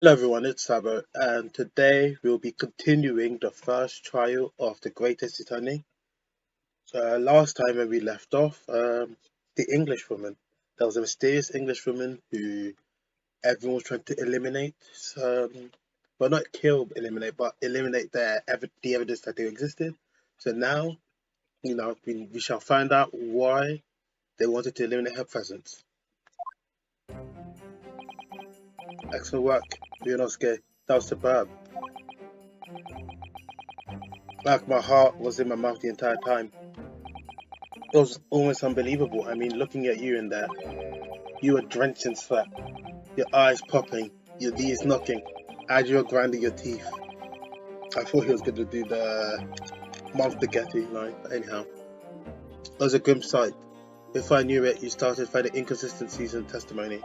Hello everyone, it's Sabo, and today we'll be continuing the first trial of the greatest cunning. So last time when we left off, the English woman. There was a mysterious English woman who everyone was trying to eliminate. Well, not kill, eliminate, but eliminate the evidence that they existed. So now, we shall find out why they wanted to eliminate her presence. Excellent work, Leonosuke. That was superb. Like my heart was in my mouth the entire time. It was almost unbelievable. I mean, looking at you in there, you were drenched in sweat, your eyes popping, your knees knocking, as you were grinding your teeth. I thought he was going to do the Mom Spaghetti line, but anyhow. It was a grim sight. Before I knew it, you started finding inconsistencies in testimony.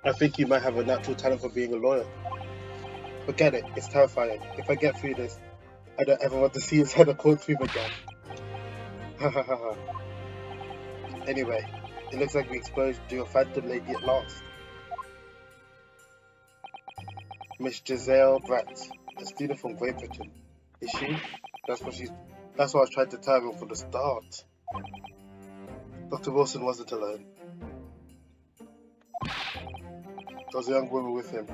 I think you might have a natural talent for being a lawyer. Forget it, it's terrifying. If I get through this, I don't ever want to see his head a courtroom again. Ha ha ha ha. Anyway, it looks like we exposed your phantom lady at last. Miss Giselle Brett, a student from Great Britain. Is she? That's what she's. That's what I was trying to tell him from the start. Dr. Wilson wasn't alone. There was a young woman with him.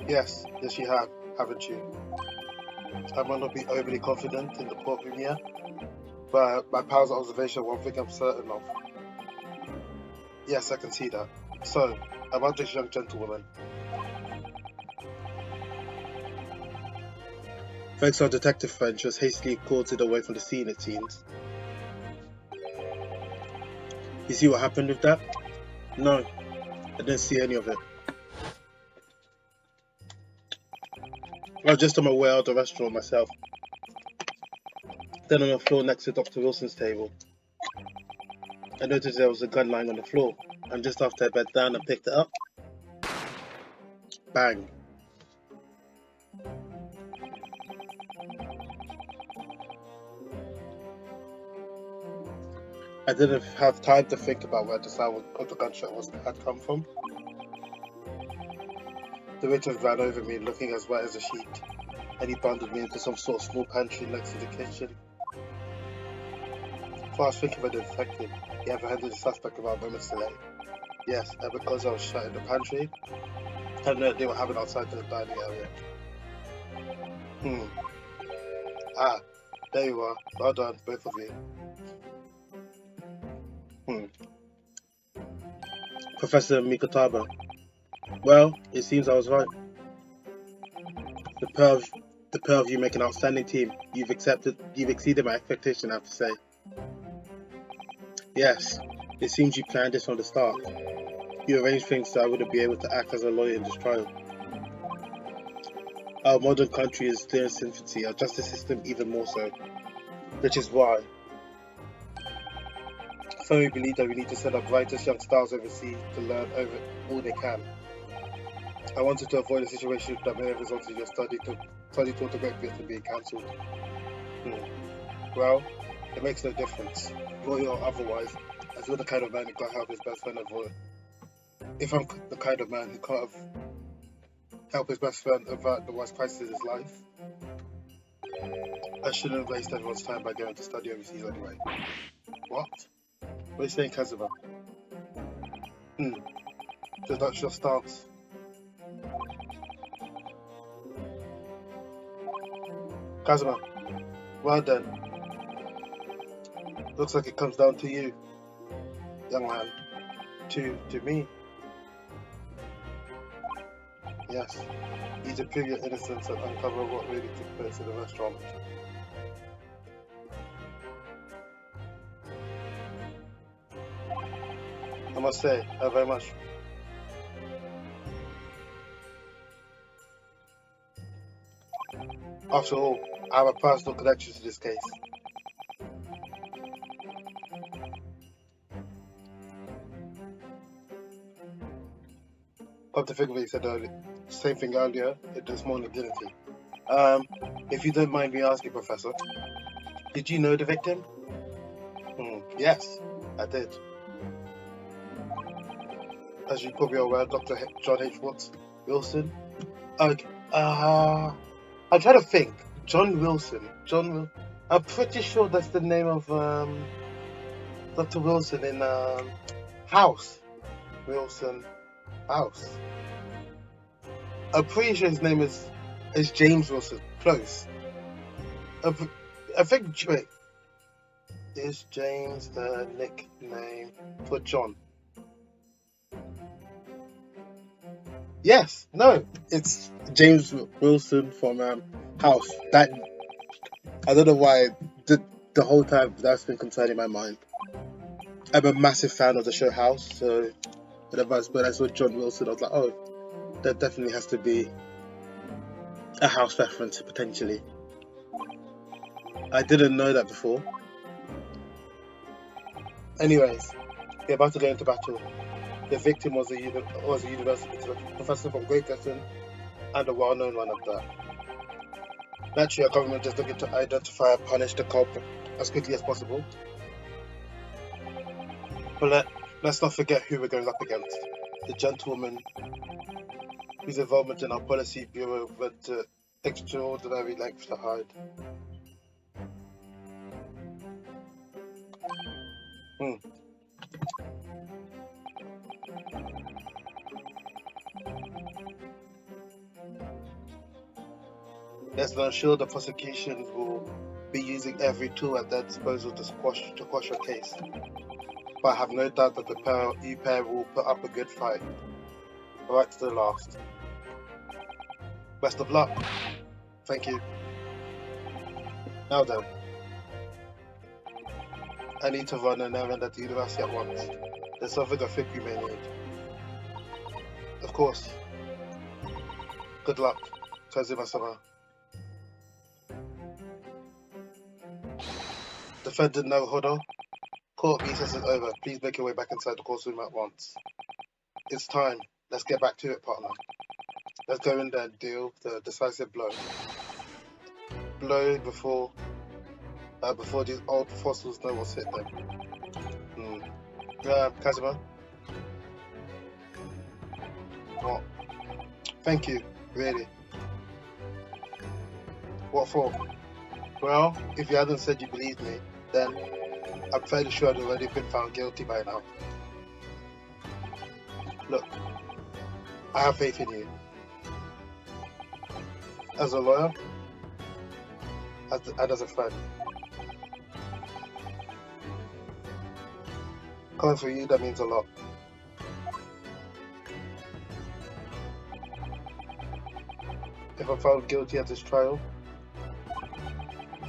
Yes, you have, haven't you? I might not be overly confident in the courtroom yet, but my powers of observation are one thing I'm certain of. Yes, I can see that. So, about this young gentlewoman. Thanks to our detective friend, she was hastily escorted away from the scene, it seems. You see what happened with that? No, I didn't see any of it. I was just on my way out of the restaurant myself. Then on the floor next to Dr. Wilson's table, I noticed there was a gun lying on the floor, and just after I bent down and picked it up, bang. I didn't have time to think about where the sound of the gunshot had come from. The waiter ran over me looking as white as a sheet, and he bundled me into some sort of small pantry next to the kitchen. Before I was thinking of a detective, he apprehended the suspect about moments delay. Yes, and because I was shut in the pantry, I had no idea what happened outside the dining area. Ah, there you are. Well done, both of you. Professor Mikotaba. Well, it seems I was right. The pair of the pair of you make an outstanding team. You've exceeded my expectation, I have to say. Yes, it seems you planned this from the start. You arranged things so I wouldn't be able to act as a lawyer in this trial. Our modern country is still in its infancy, our justice system even more so. Which is why I firmly believe that we need to send our brightest young stars overseas to learn over all they can. I wanted to avoid a situation that may have resulted in your study tour to Great Britain being cancelled. Well, it makes no difference, lawyer or otherwise, as you're the kind of man who can't help his best friend avoid. If I'm the kind of man who can't help his best friend avert the worst crisis in his life, I shouldn't waste everyone's time by going to study overseas anyway. What? What are you saying, Kazuma? So that's your stance. Kazuma, well then, looks like it comes down to you, young man. To me, yes. Either prove your innocence and uncover what really took place in the restaurant. I must say, I very much. After all, I have a personal connection to this case. Come to think of it, you said earlier, same thing earlier this morning, didn't he? If you don't mind me asking, Professor, did you know the victim? Yes. I did. As you probably are aware, Dr. John H. Wilson. Okay. I'm trying to think. John Wilson. I'm pretty sure that's the name of Dr. Wilson in House. Wilson House. I'm pretty sure his name is James Wilson. Close. I think. Wait. Is James the nickname for John? Yes. No. It's James Wilson from House. That I don't know why. The whole time that's been concerning my mind. I'm a massive fan of the show House, so when I saw John Wilson, I was like, oh, that definitely has to be a House reference potentially. I didn't know that before. Anyways, we're about to go into battle. The victim was a university professor from Great Britain and a well-known one at that. Naturally, our government is looking to identify and punish the culprit as quickly as possible. But let's not forget who we're going up against. The gentlewoman whose involvement in our policy bureau went to extraordinary lengths to hide. Let's not sure the prosecution will be using every tool at their disposal to quash your case. But I have no doubt that you pair will put up a good fight, right to the last. Best of luck. Thank you. Now then, I need to run an errand at the university at once. There's something I think we may need. Of course. Good luck, Kazuma-sama. Defendant Naruhodo, court recess is over. Please make your way back inside the courtroom at once. It's time. Let's get back to it, partner. Let's go in there and deal the decisive blow. Blow before these old fossils know what's hit them. Kazuma? What? Thank you, really. What for? Well, if you hadn't said you believed me, then I'm fairly sure I'd already been found guilty by now. Look, I have faith in you. As a lawyer, and as a friend. Coming for you, that means a lot. If I'm found guilty at this trial,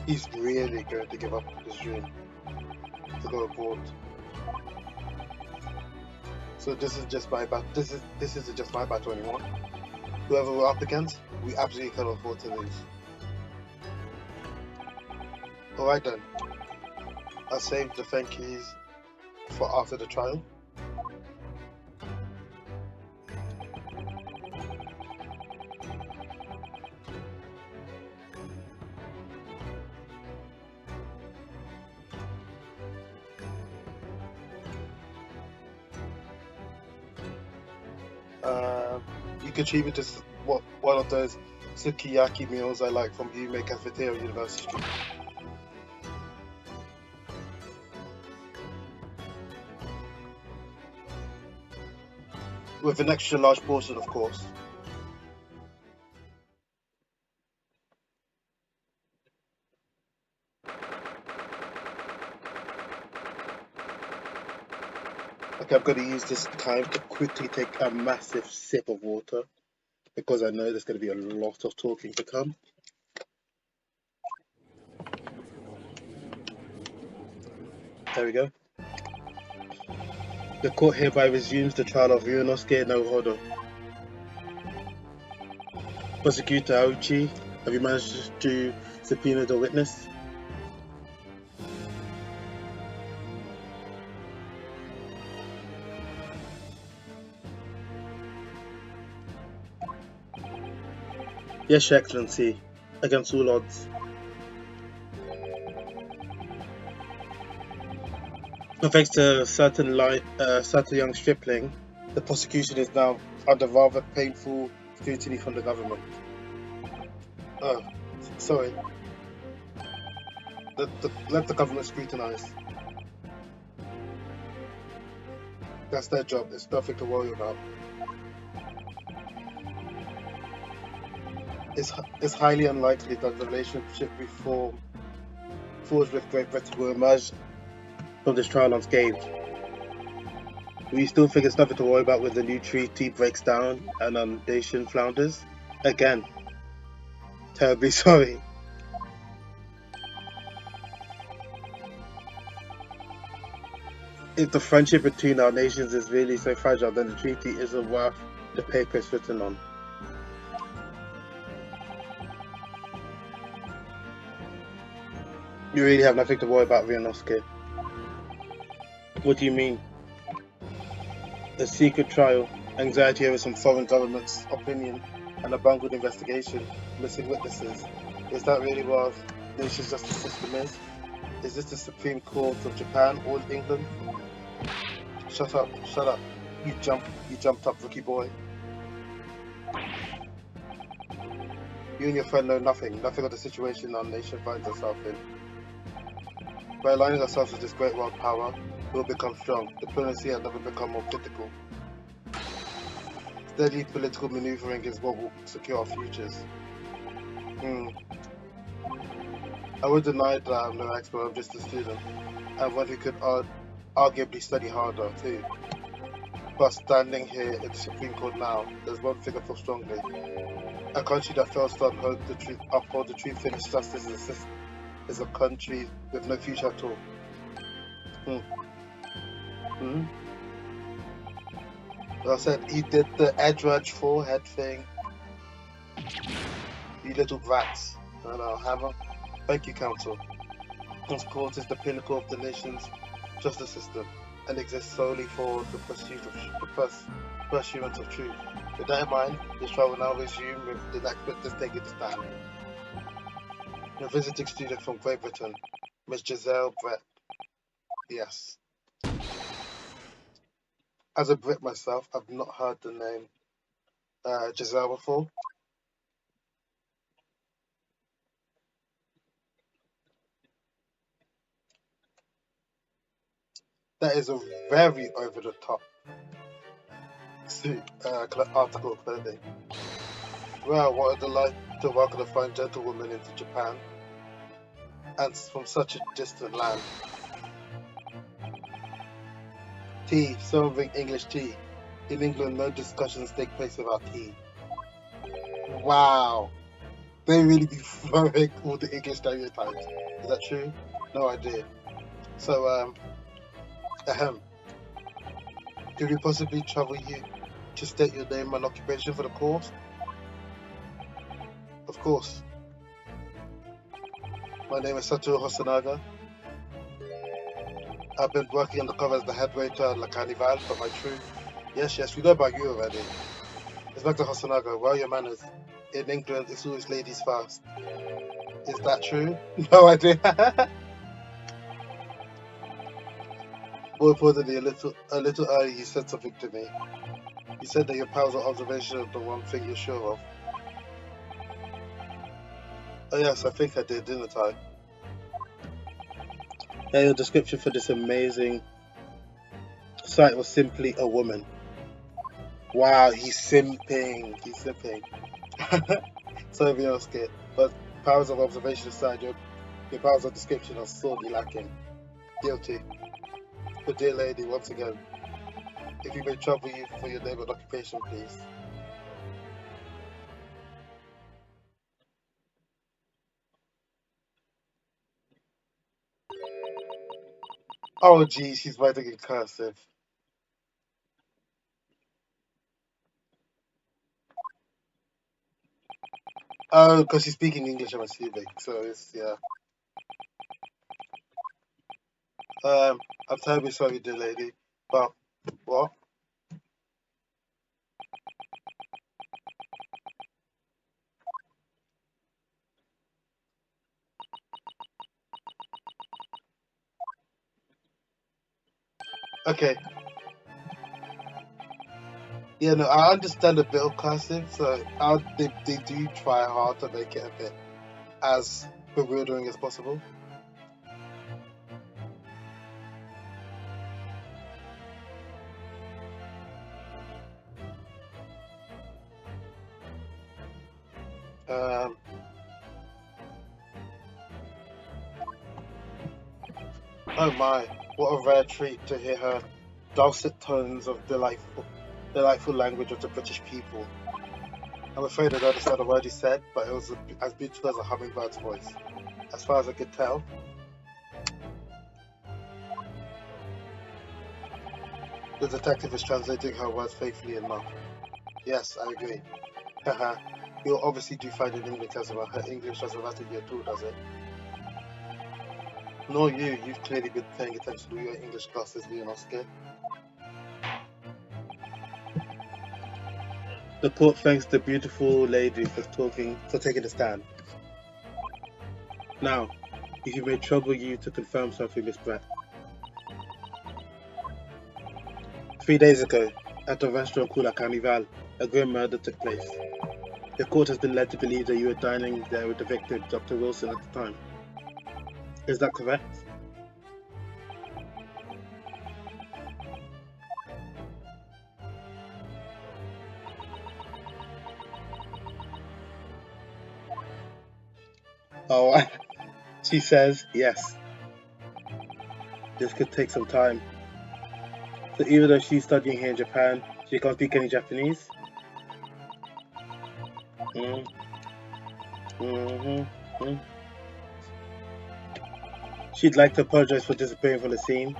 he's really going to give up his dream to go abroad. So this is just my battle. This isn't just my battle anymore. Whoever we're up against, we absolutely cannot afford to lose. Alright then. I'll save the thank yous for after the trial. You could treat me to one of those sukiyaki meals I like from Yume Cafeteria University Street. With an extra large portion, of course. Okay, I'm going to use this time to quickly take a massive sip of water because I know there's going to be a lot of talking to come. There we go. The court hereby resumes the trial of Ryunosuke Naruhodo. Prosecutor Aoichi, have you managed to subpoena the witness? Yes, Your Excellency, against all odds. But thanks to certain young stripling, the prosecution is now under rather painful scrutiny from the government. Oh, sorry. Let the government scrutinize. That's their job. It's nothing to worry about. It's highly unlikely that the relationship reform forged with Great Britain will emerge from this trial unscathed. We still think it's nothing to worry about when the new treaty breaks down and our nation flounders. Again, terribly sorry. If the friendship between our nations is really so fragile, then the treaty isn't worth the paper it's written on. You really have nothing to worry about, Vianosky. What do you mean? A secret trial, anxiety over some foreign government's opinion, and a bungled investigation, missing witnesses. Is that really what our nation's justice system is? Is this the Supreme Court of Japan or England? Shut up, shut up. You jumped up, rookie boy. You and your friend know nothing of the situation our nation finds itself in. By aligning ourselves with this great world power, we'll become strong. Diplomacy has never become more critical. Steady political maneuvering is what will secure our futures. I would deny that I'm no expert, I'm just a student, and one who could arguably study harder too. But standing here in the Supreme Court now, there's one thing I feel strongly. A country that fails to uphold the truth, finish justice is a country with no future at all. Hmm. Hmm. Like I said, he did the Edward forehead thing. You little brats. I know, hammer. Thank you, counsel. This court is the pinnacle of the nation's justice system and exists solely for the pursuance of truth. With that in mind, this trial will now resume with the next witness taking the stand. A visiting student from Great Britain, Miss Giselle Brett. Yes. As a Brit myself, I've not heard the name Giselle before. That is a very over the top article clothing. Well, what a delight to welcome a fine gentlewoman into Japan, and from such a distant land. Tea, serving English tea. In England, no discussions take place without tea. Wow, they really be throwing all the English stereotypes. Is that true? No idea. So, ahem, could we possibly trouble you to state your name and occupation for the course? Of course. My name is Satoru Hosonaga. I've been working undercover as the head waiter at La Carnival, but my true... Yes, we know about you already. Inspector Hosonaga, where are your manners? In England, it's always ladies first. Is that true? No idea. More importantly, a little earlier, you said something to me. You said that your powers of observation are the one thing you're sure of. Oh yes, I think I did, didn't I? Yeah, your description for this amazing sight was simply a woman. Wow, he's simping. He's simping. Sorry, Vianosky, but powers of observation aside, your powers of description are sorely lacking. Guilty. But dear lady, once again, if you may trouble you for your name and occupation, please. Oh, geez, he's writing in cursive. Oh, because she's speaking English, I'm assuming. So it's, yeah. I'm terribly sorry, dear lady, but what? Okay. Yeah, no, I understand a bit of cursive, so they do try hard to make it a bit as bewildering as possible. Um, oh my, what a rare treat to hear her dulcet tones of delightful language of the British people. I'm afraid I don't understand a word he said, but it was as beautiful as a hummingbird's voice. As far as I could tell, the detective is translating her words faithfully enough. Yes, I agree. Haha, you'll obviously do fine in English as well. Her English doesn't matter to you at all, does it? Nor you. You've clearly been paying attention to your English classes, Leonoska. The court thanks the beautiful lady for taking the stand. Now, if it may trouble you to confirm something, Miss Brett. 3 days ago, at a restaurant called La Carnival, a grim murder took place. The court has been led to believe that you were dining there with the victim, Dr. Wilson, at the time. Is that correct? Oh, she says yes. This could take some time. So even though she's studying here in Japan, she can't speak any Japanese? Mm, mm-hmm, mm. She'd like to apologize for disappearing from the scene.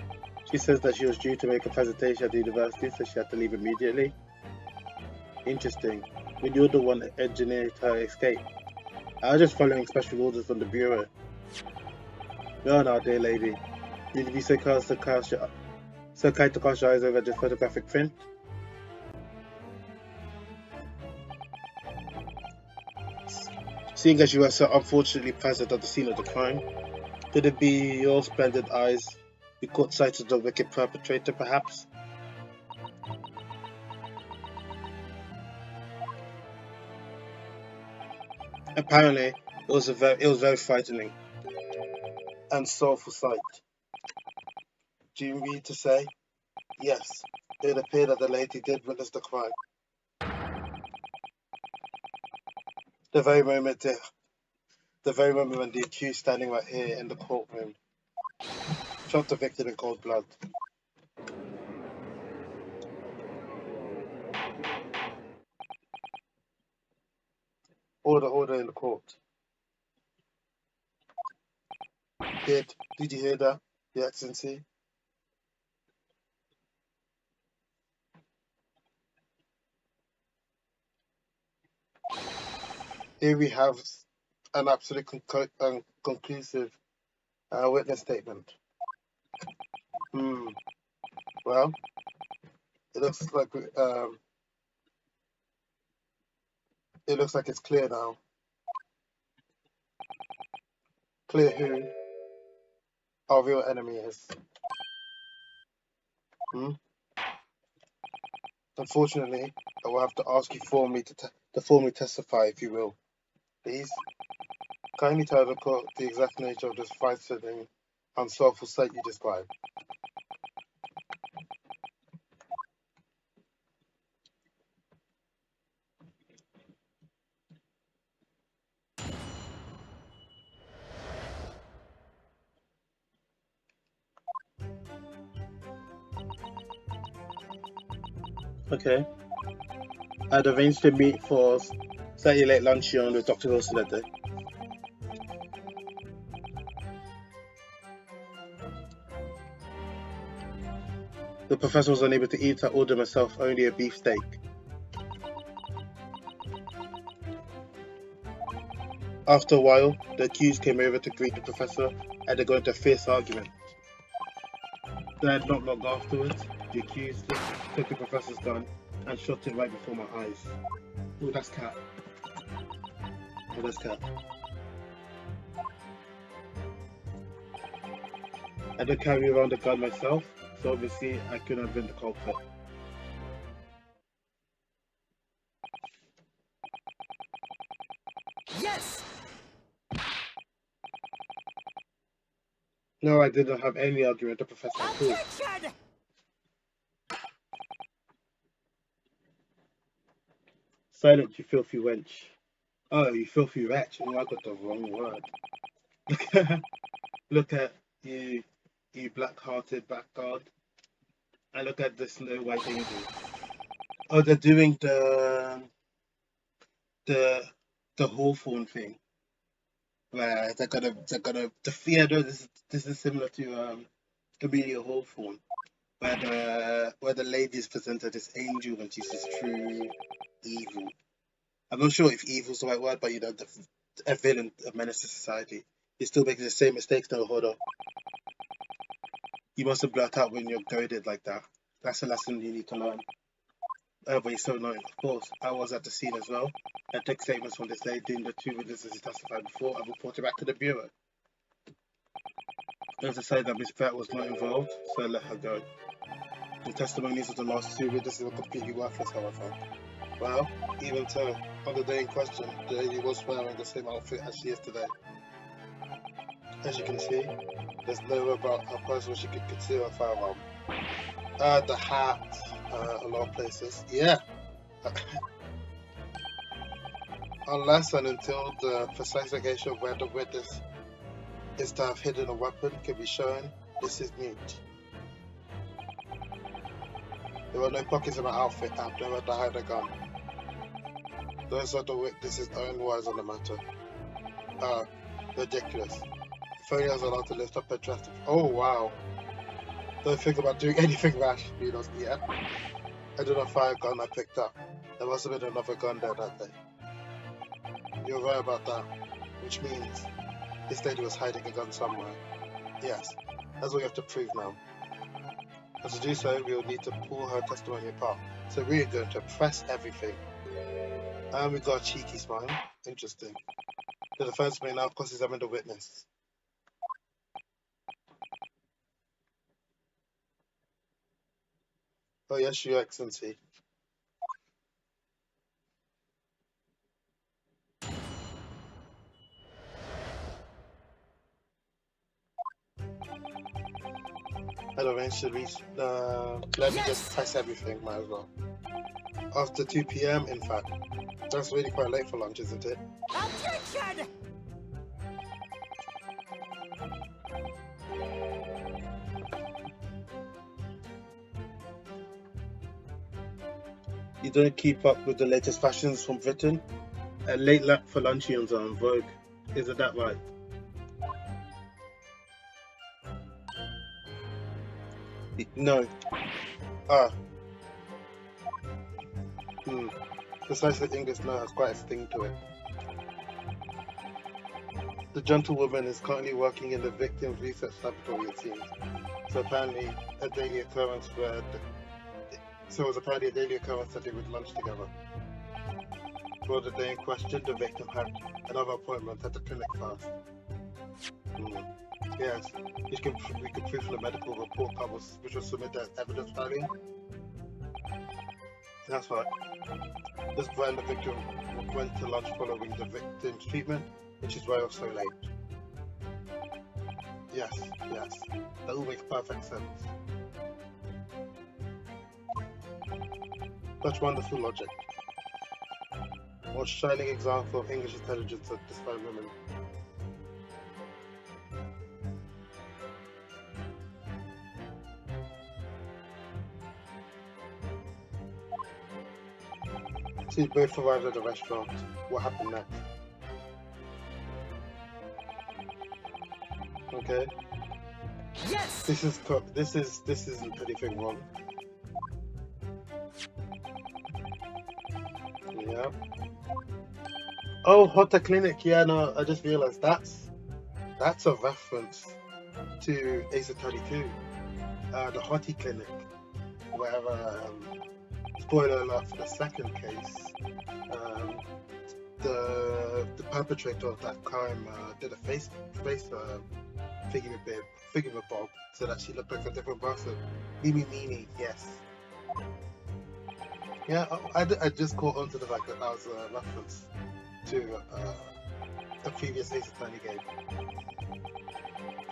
She says that she was due to make a presentation at the university, so she had to leave immediately. Interesting. When you're the one that engineered her escape. I was just following special orders from the bureau. No, no, dear lady. Need to be so kind to cast your eyes over this photographic print? Seeing as you were so unfortunately present at the scene of the crime, could it be your splendid eyes you caught sight of the wicked perpetrator, perhaps? Apparently, it was very frightening and sorrowful sight. Do you mean to say? Yes, it appeared that the lady did witness the crime. The very moment the, the very moment when the accused standing right here in the courtroom shot the victim in cold blood. Order in the court. Did you hear that, Your Excellency? Here we have an absolute conclusive witness statement. Hmm. Well, it looks like it's clear now. Clear who our real enemy is. Hmm? Unfortunately, I will have to ask you to formally testify, if you will. Please, kindly tell the court the exact nature of this frightening and sorrowful sight you described. Okay. I'd arranged to meet for slightly late luncheon with Dr. Wilson that day. The professor was unable to eat. I ordered myself only a beefsteak. After a while, the accused came over to greet the professor and they got into a fierce argument. Then, not long afterwards, the accused took the professor's gun and shot it right before my eyes. Oh, that's cat. Oh, that's cat. I don't carry around a gun myself, So obviously I couldn't have been the culprit. Yes! No, I didn't have any argument with the professor at all. Attention! Silence, you filthy wench. Oh, you filthy wretch. Oh, I got the wrong word. Look at you, you black-hearted blackguard. And look at the Snow White Angel. Oh, they're doing the the Hawthorne thing. Where they're gonna defeat. Yeah, no, this is similar to Amelia Hawthorne, where the lady is presented as angel and she's just true evil. I'm not sure if evil is the right word, but a villain, a menace to society. You're still making the same mistakes. No, hold on. You mustn't blurt out when you're goaded like that. That's a lesson you need to learn. But you're so annoying. Of course, I was at the scene as well. I take statements from this lady and the two witnesses who testified before and reported back to the bureau. There's to say that Miss Pratt was not involved, so I let her go. The testimonies of the last two witnesses were completely worthless, however. Well, even so, on the day in question, the lady was wearing the same outfit as she is today. As you can see, there's no about her person she could conceal a firearm. The hat, a lot of places. Yeah. Unless and until the precise location where the witness is to have hidden a weapon can be shown, this is mute. There were no pockets in my outfit. I've never hide a gun. Those are the witnesses' own words on the matter. Ridiculous. If only I was allowed to lift up a draft. Oh wow. Don't think about doing anything rash, yeah. I did not fire a gun I picked up. There must have been another gun there that day. You're right about that. Which means this lady was hiding a gun somewhere. Yes, that's what you have to prove now. And to do so, we'll need to pull her testimony apart. So we're going to press everything. And we got a cheeky smile. Interesting. The defense may now cross-examine the witness. Oh yes, Your Excellency. I'd arranged to reach. Let me just press everything, might as well. After 2 p.m., in fact. That's really quite late for lunch, isn't it? Attention! You don't keep up with the latest fashions from Britain? Late for luncheons are en vogue. Isn't that right? No. Precisely, English now has quite a sting to it. The gentlewoman is currently working in the victim's research laboratory, it seems. So apparently a daily occurrence that they would lunch together. For the day in question, the victim had another appointment at the clinic first. Yes, we could prove from the medical report which was submitted as evidence value. That's right. This brand the victim went to lunch following the victim's treatment, which is why it was so late. Yes, that all makes perfect sense. Such wonderful logic. What shining example of English intelligence at this fine woman. So you both arrived at the restaurant. What happened next? Okay. Yes. This isn't anything wrong. Yeah. Oh, Hotta Clinic. Yeah, no, I just realized that's a reference to Ace Attorney 2, the Hottie Clinic, where spoiler alert for the second case, the perpetrator of that crime did a face Thingamabob, so that she looked like a different person. Mimi Meanie, yes. Yeah, I just caught on to the fact that that was a reference to the previous Ace Attorney game.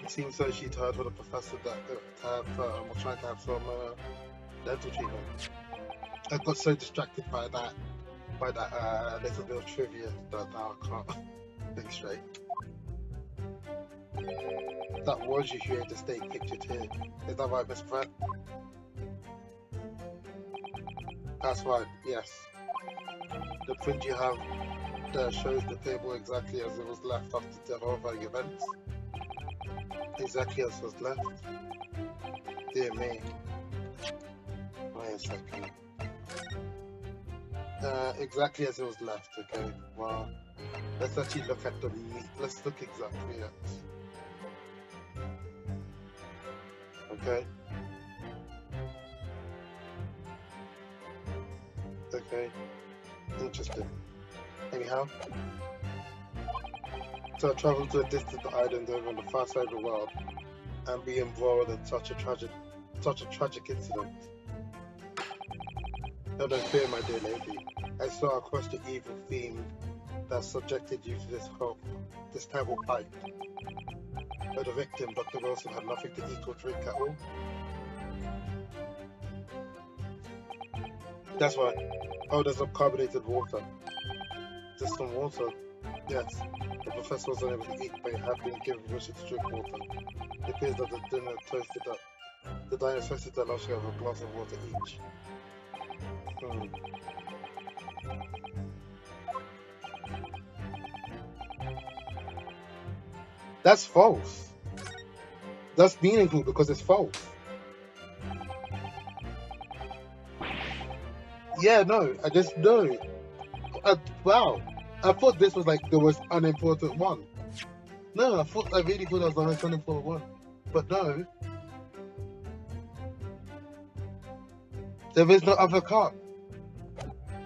It seems so she'd heard from the professor that was trying to have some dental treatment. I got so distracted by that little bit of trivia that now I can't think straight. That was you here to stay pictured here. Is that right, Miss Pratt? That's right, yes. The print you have there shows the table exactly as it was left after the horrifying events. Exactly as it was left. Dear me. Wait a second. Exactly as it was left, okay. Well, let's actually look at the meat. Let's look exactly at. Okay. Okay. Interesting. Anyhow. So I travelled to a distant island over on the far side of the world and be embroiled in such a tragic incident. No, don't fear, my dear lady. I saw across the evil theme that subjected you to this terrible plight. But the victim, Dr. Wilson, had nothing to eat or drink at all. That's right. Oh, there's some carbonated water. Just some water. Yes. The professor was unable to eat, but he had been given permission to drink water. It appears that the diners toasted their luxury of a glass of water each. That's false. That's meaningful because it's false. Yeah, no, I just know. Wow. I thought this was like the most unimportant one. No, I really thought that was the most unimportant one. But no. There is no other cup.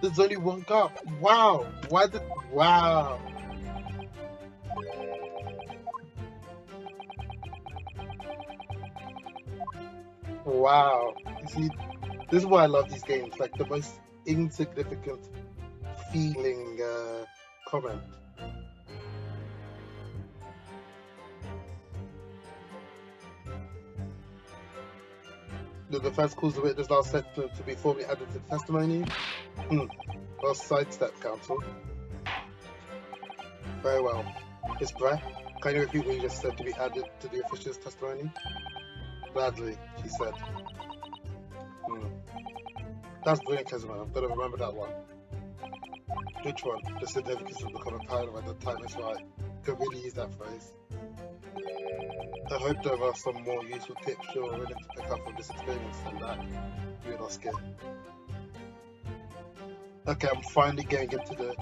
There's only one cup. Wow. Wow. Wow. You see, this is why I love these games. Like the most insignificant feeling comment. The defense calls the witness last sentence to be formally added to the testimony. Well, sidestep, counsel. Very well. Miss Brett, can you repeat what you just said to be added to the official's testimony? Gladly, she said. That's brilliant, Kazuma. I'm gonna remember that one. Which one? The significance of becoming paranoid at the time is right. Could really use that phrase. I hope there are some more useful tips you're willing to pick up from this experience than that. You're not scared. Okay, I'm finally getting into the...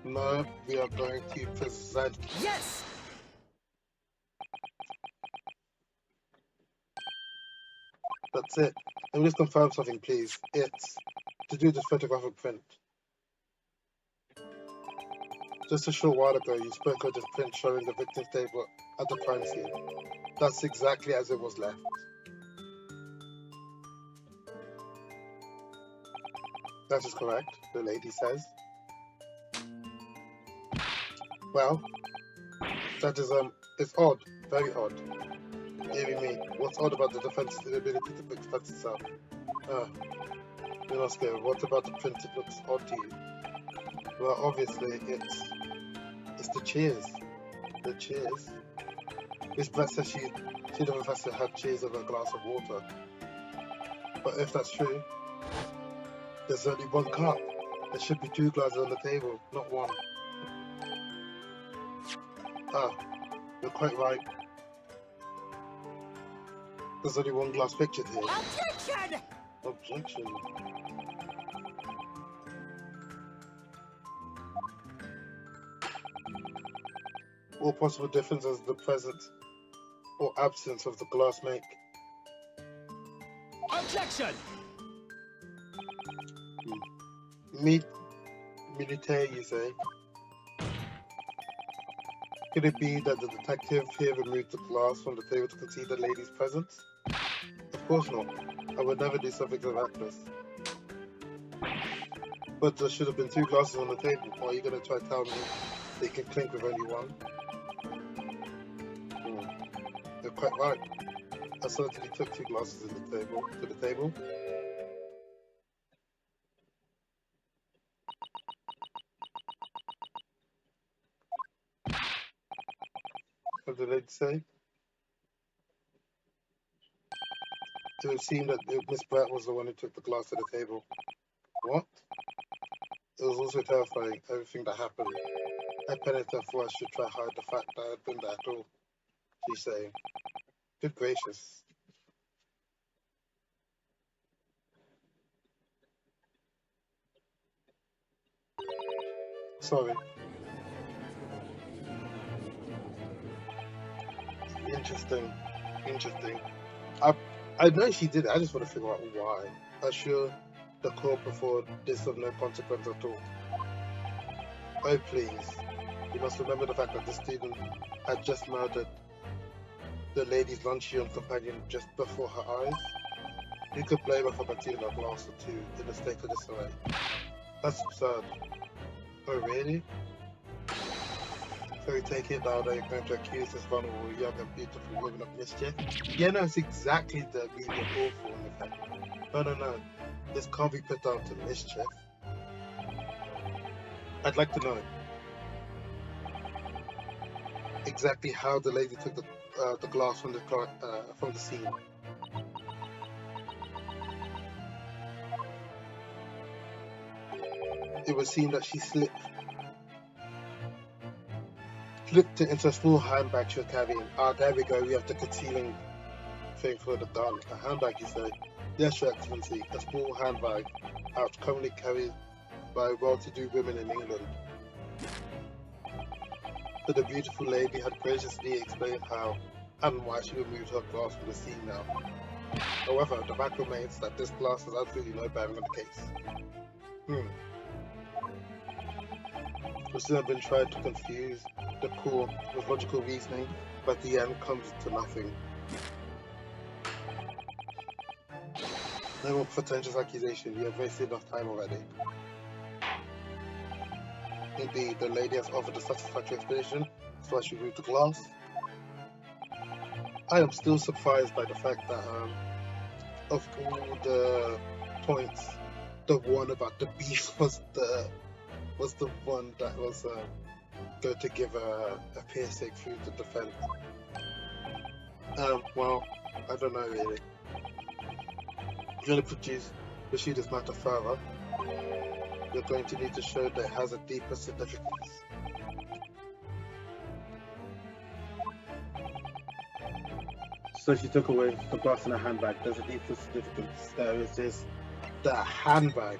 No, we are going to present... Yes! That's it. Let me just confirm something, please. It's to do this photographic print. Just a short while ago, you spoke of this print showing the victim's table at the crime scene. That's exactly as it was left. That is correct, the lady says. Well, that is, it's odd, very odd. Dear me, what's odd about the defense's inability to express itself? You're not scared. What about the print? It looks odd to you. Well, obviously, it's the cheers. The cheers. Miss Brett says she the professor had cheers of a glass of water. But if that's true, there's only one cup. There should be 2 glasses on the table, not one. You're quite right. There's only 1 glass pictured here. Objection! Objection. What possible difference does the presence or absence of the glass make? Objection! Militaire, you say? Could it be that the detective here removed the glass from the table to conceal the lady's presence? Of course not. I would never do something so reckless. But there should have been 2 glasses on the table. Or are you going to try to tell me they can clink with only one? You're quite right. I certainly took 2 glasses to the table. What did the lady say? It would seem that Miss Brett was the one who took the glass to the table. What? It was also terrifying, everything that happened. I panicked before I should try to hide the fact that I had been there at all. She's saying, good gracious. Sorry. Interesting. I know she did it, I just want to figure out why. I'm sure the court before this of no consequence at all. Oh please. You must remember the fact that the student had just murdered the lady's luncheon companion just before her eyes. You could blame her for concealing a glass or 2 in a state of disarray. That's absurd. Oh really? So you take it now that you're going to accuse this vulnerable, young and beautiful woman of mischief? Yeah, no, it's exactly the meaning of awful in effect. No. This can't be put down to mischief. I'd like to know exactly how the lady took the glass from the scene. It would seem that she slipped it into a small handbag she was carrying. Ah, there we go. We have the concealing thing for the gun. A handbag, you say? Yes, Your Excellency. A small handbag, commonly carried by well-to-do women in England. So the beautiful lady had graciously explained how and why she removed her glass from the scene now. However, the fact remains that this glass has absolutely no bearing on the case. We've still been trying to confuse the court with logical reasoning, but the end comes to nothing. No more pretentious accusation. We have wasted enough time already. Indeed, the lady has offered a satisfactory explanation, so I should remove the glass. I am still surprised by the fact that, of all the points, the one about the beef was the one that was going to give a piercing through the defense. Well, I don't know really. If you're going to pursue this matter further, you're going to need to show that it has a deeper significance. So she took away the glass in her handbag. There's a deeper significance. There is the handbag.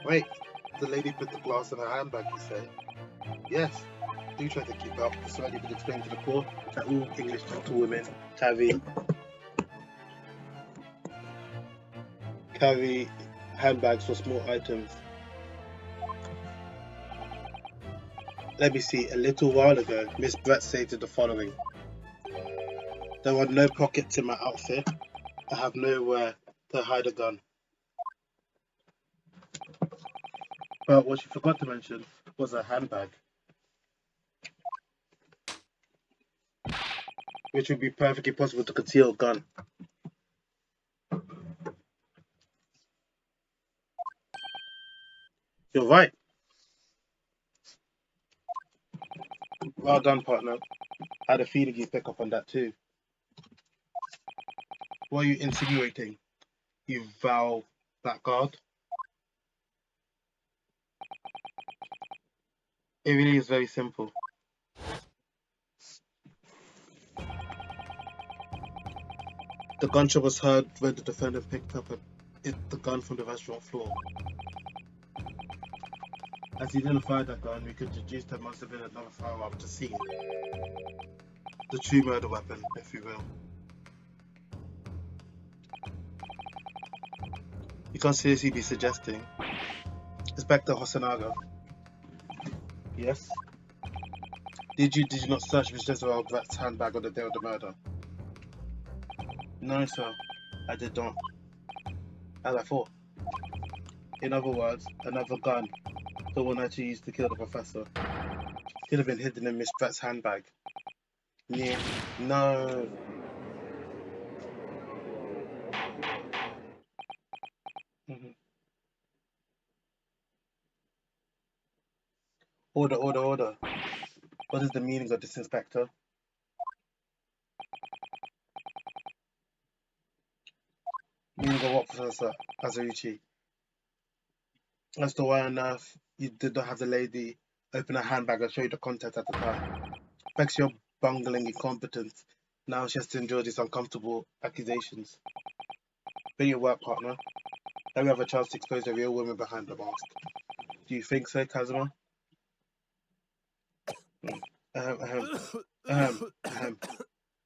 Wait, the lady put the glass in her handbag, you say? Yes. Do try to keep up. It's already been explained to the court that all English gentlewomen carry handbags for small items. Let me see. A little while ago, Miss Brett stated the following. There are no pockets in my outfit. I have nowhere to hide a gun. But what she forgot to mention was a handbag, which would be perfectly possible to conceal a gun. You're right. Well done, partner. I had a feeling you'd pick up on that too. What are you insinuating? You vow blackguard? It really is very simple. The gunshot was heard when the defendant picked up the gun from the restaurant floor. As he didn't fire that gun, we could deduce there must have been another firearm to see it. The true murder weapon, if you will. You can't seriously be suggesting. Inspector Hosanaga. Yes? Did you not search Mr. Albert's handbag on the day of the murder? No, sir. I did not. As I thought. In other words, another gun. The one that you used to kill the professor. Could have been hidden in Miss Brett's handbag. Yeah. No. Mhm. Order, order, order. What is the meaning of this, Inspector? Meaning of what, Professor Azaruchi? As to why on earth you did not have the lady open her handbag and show you the contents at the time. Thanks your bungling incompetence. Now she has to endure these uncomfortable accusations. Be your work, partner. Now we have a chance to expose the real woman behind the mask. Do you think so, Kazuma? Ahem, ahem, ahem, ahem,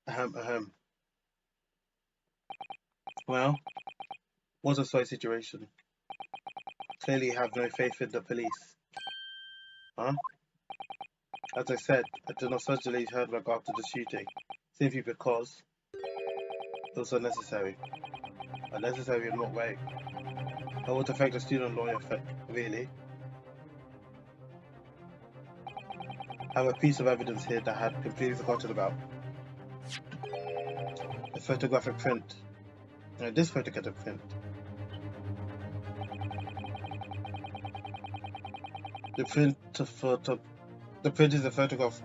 ahem, ahem. Well, what's a sorry situation? Clearly you have no faith in the police. Huh? As I said, I did not search the lady's handbag after the shooting, simply because it was unnecessary. Unnecessary in what way? I would affect the student lawyer effect, really. I have a piece of evidence here that I had completely forgotten about. A photographic print. This photographic print. The print is a photograph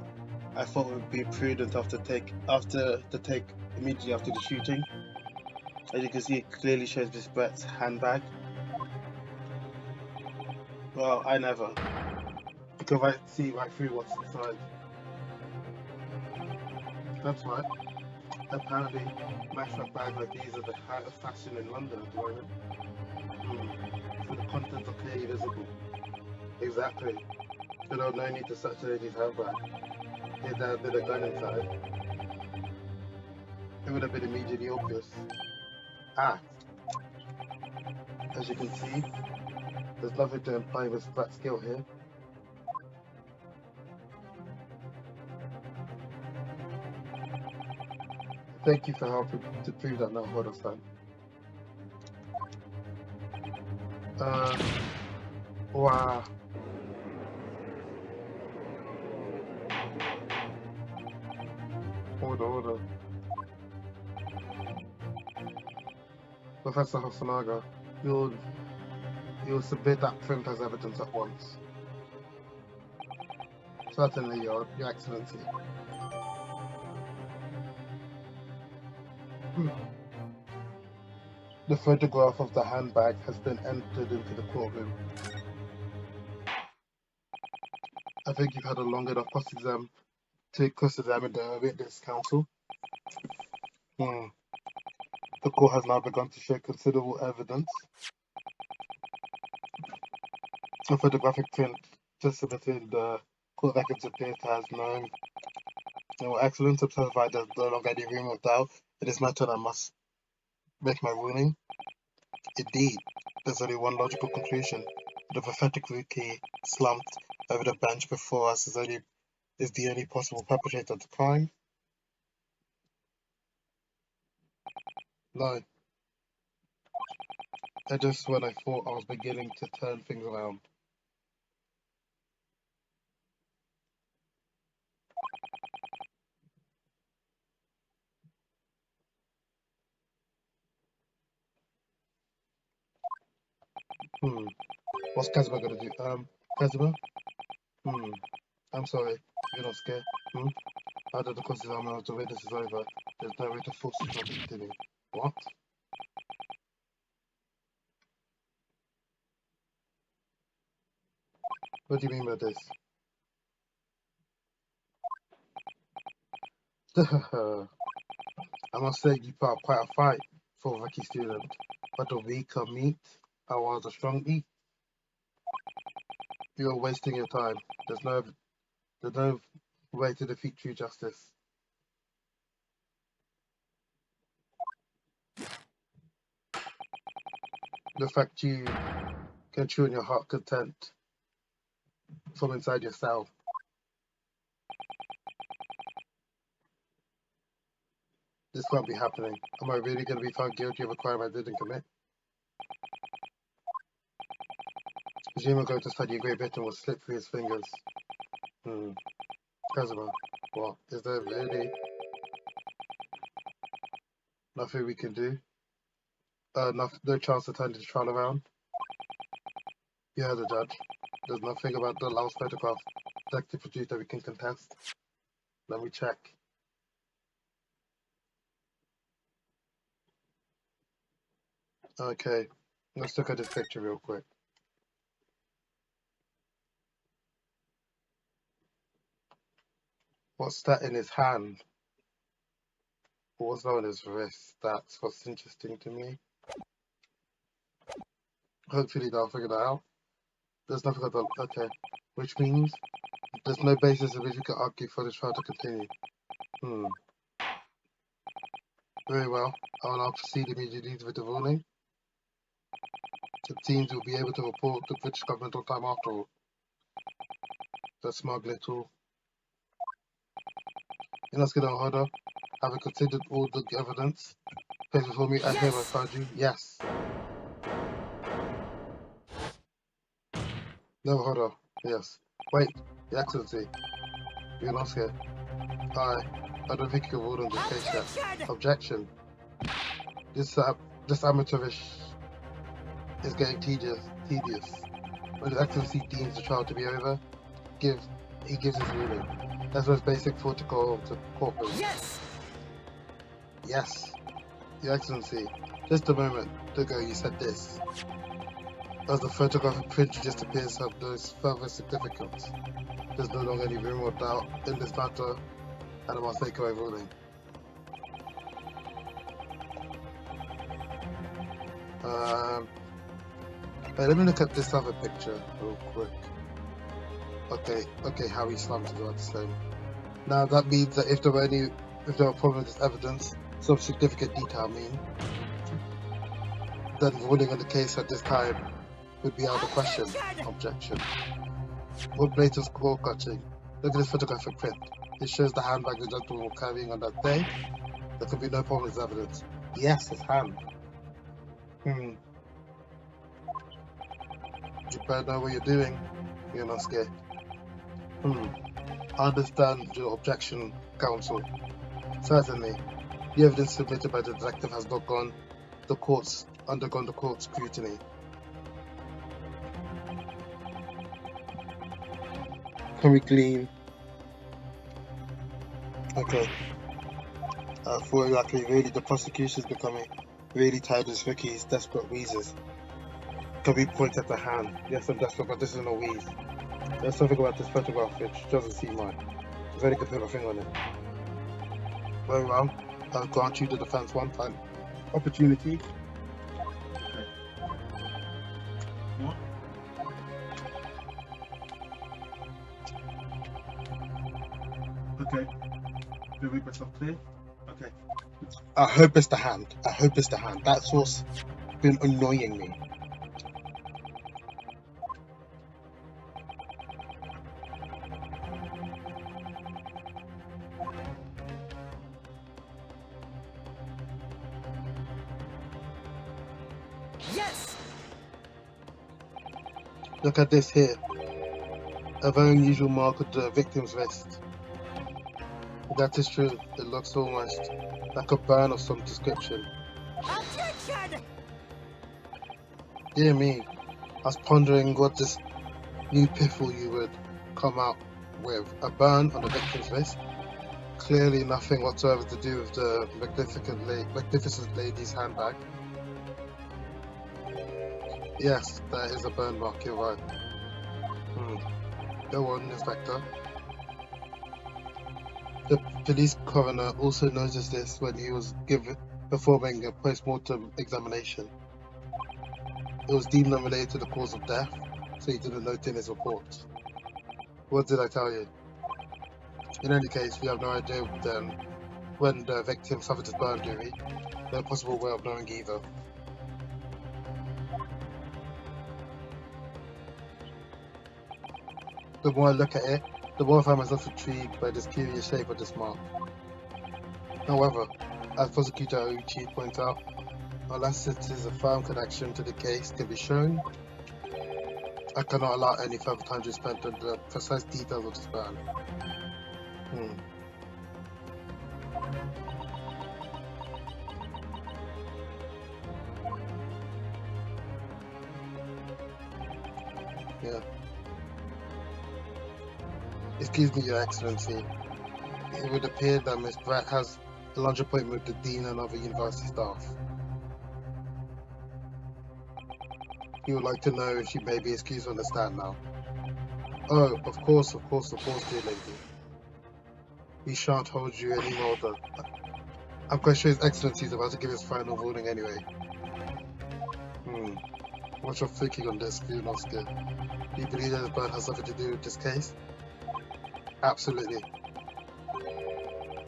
I thought would be prudent after the take immediately after the shooting. As you can see, it clearly shows Miss Brett's handbag. Well, I never. Because I see right through what's inside. That's right. Apparently, matchback bags like these are the height of fashion in London at the moment. So the contents are clearly visible. Exactly. So there was no need to search the lady's handbag. If there had been a gun inside, it would have been immediately obvious. Ah, as you can see, there's nothing to imply Miss Brett's skill here. Thank you for helping to prove that now, Hodderson. Wow. Order. Professor Hasanaga, you'll submit that print as evidence at once. Certainly, Your Excellency. The photograph of the handbag has been entered into the courtroom. I think you've had a long enough to cross-examine the witness, counsel. The court has now begun to show considerable evidence. A photographic print just submitted in the court records appears to have known. Your Excellency observed there's no longer any room of doubt. It is my turn. I must make my ruling. Indeed, there's only one logical conclusion. The pathetic rookie slumped over the bench before us is the only possible perpetrator of the crime. No. Just when I thought I was beginning to turn things around. What's Kazuma gonna do? Kazuma? I'm sorry. You're not scared? After the course of the witness is over, there's no way to force you to continue. What? What do you mean by this? I must say you put up quite a fight for a rookie student, but the weaker meat, I was a strong meat. You're wasting your time. There's no way to defeat true justice. The fact you can chew in your heart content from inside your cell. This can't be happening. Am I really going to be found guilty of a crime I didn't commit? Presume I'm going to study a great bit and will slip through his fingers. Kazuma, what? Is there really nothing we can do? No chance to turn this trial around? You heard the judge. There's nothing about the last photograph detective produced that we can contest. Let me check. Okay, let's look at this picture real quick. What's that in his hand? What's that on his wrist? That's what's interesting to me. Hopefully they'll figure that out. There's nothing about okay, which means there's no basis in which we can argue for this trial to continue. Very well. I will now proceed immediately with the ruling. The teams will be able to report the British government on time after all. The smug little. Inosuke no Hoda, having considered all the evidence placed before me, I hereby find you, yes. No Hoda, yes. Wait, Your Excellency, Inosuke, I don't think you can rule on this case yet. Objection. This amateurish is getting tedious. When His Excellency deems the trial to be over, he gives his ruling. That's the most basic protocol of the courtroom. Yes, Your Excellency. Just a moment ago you said this. As the photographic print just appears to have no further significance. There's no longer any room or doubt in this matter, and I must make my ruling. Let me look at this other picture real quick. Okay, how he slams is about the same. Now that means that if there were problems with this evidence, some significant detail then ruling on the case at this time would be out of the question. Objection. What blatant score cutting? Look at this photographic print. It shows the handbag the gentleman was carrying on that day. There could be no problem with this evidence. Yes, his hand. You better know what you're doing. You're not scared. I understand your objection, counsel. Certainly. The evidence submitted by the detective has not undergone the court's scrutiny. Can we glean? Okay. For exactly, really, the prosecution's becoming really tired of Ricky's desperate wheezes. Can we point at the hand? Yes, I'm desperate, but this is no wheeze. There's something about this photograph which doesn't seem right. If I could put my finger on it. Very well. I'll grant you the defense one time opportunity. What? Okay. Did we make myself clear? Okay. I hope it's the hand. That's what's been annoying me. Yes! Look at this here. A very unusual mark on the victim's wrist. That is true. It looks almost like a burn of some description. Objection! Dear me, I was pondering what this new piffle you would come out with. A burn on the victim's wrist? Clearly nothing whatsoever to do with the magnificent lady's handbag. Yes, that is a burn mark, you're right. Go on, Inspector. The police coroner also noticed this when he was performing a post-mortem examination. It was deemed unrelated to the cause of death, so he didn't note in his report. What did I tell you? In any case, we have no idea then when the victim suffered his burn injury. No possible way of knowing either. The more I look at it, the more I find myself intrigued by this curious shape of this mark. However, As Prosecutor Uchi points out, unless it is a firm connection to the case can be shown, I cannot allow any further time to be spent on the precise details of this ban. Yeah. Excuse me, Your Excellency. It would appear that Miss Brett has a lunch appointment with the Dean and other university staff. He would like to know if she may be excused from the stand now. Oh, of course, dear lady. We shan't hold you any more than... I'm quite sure His Excellency is about to give his final ruling anyway. What's your thinking on this, Fionovsky? Do you believe that his bird has something to do with this case? Absolutely.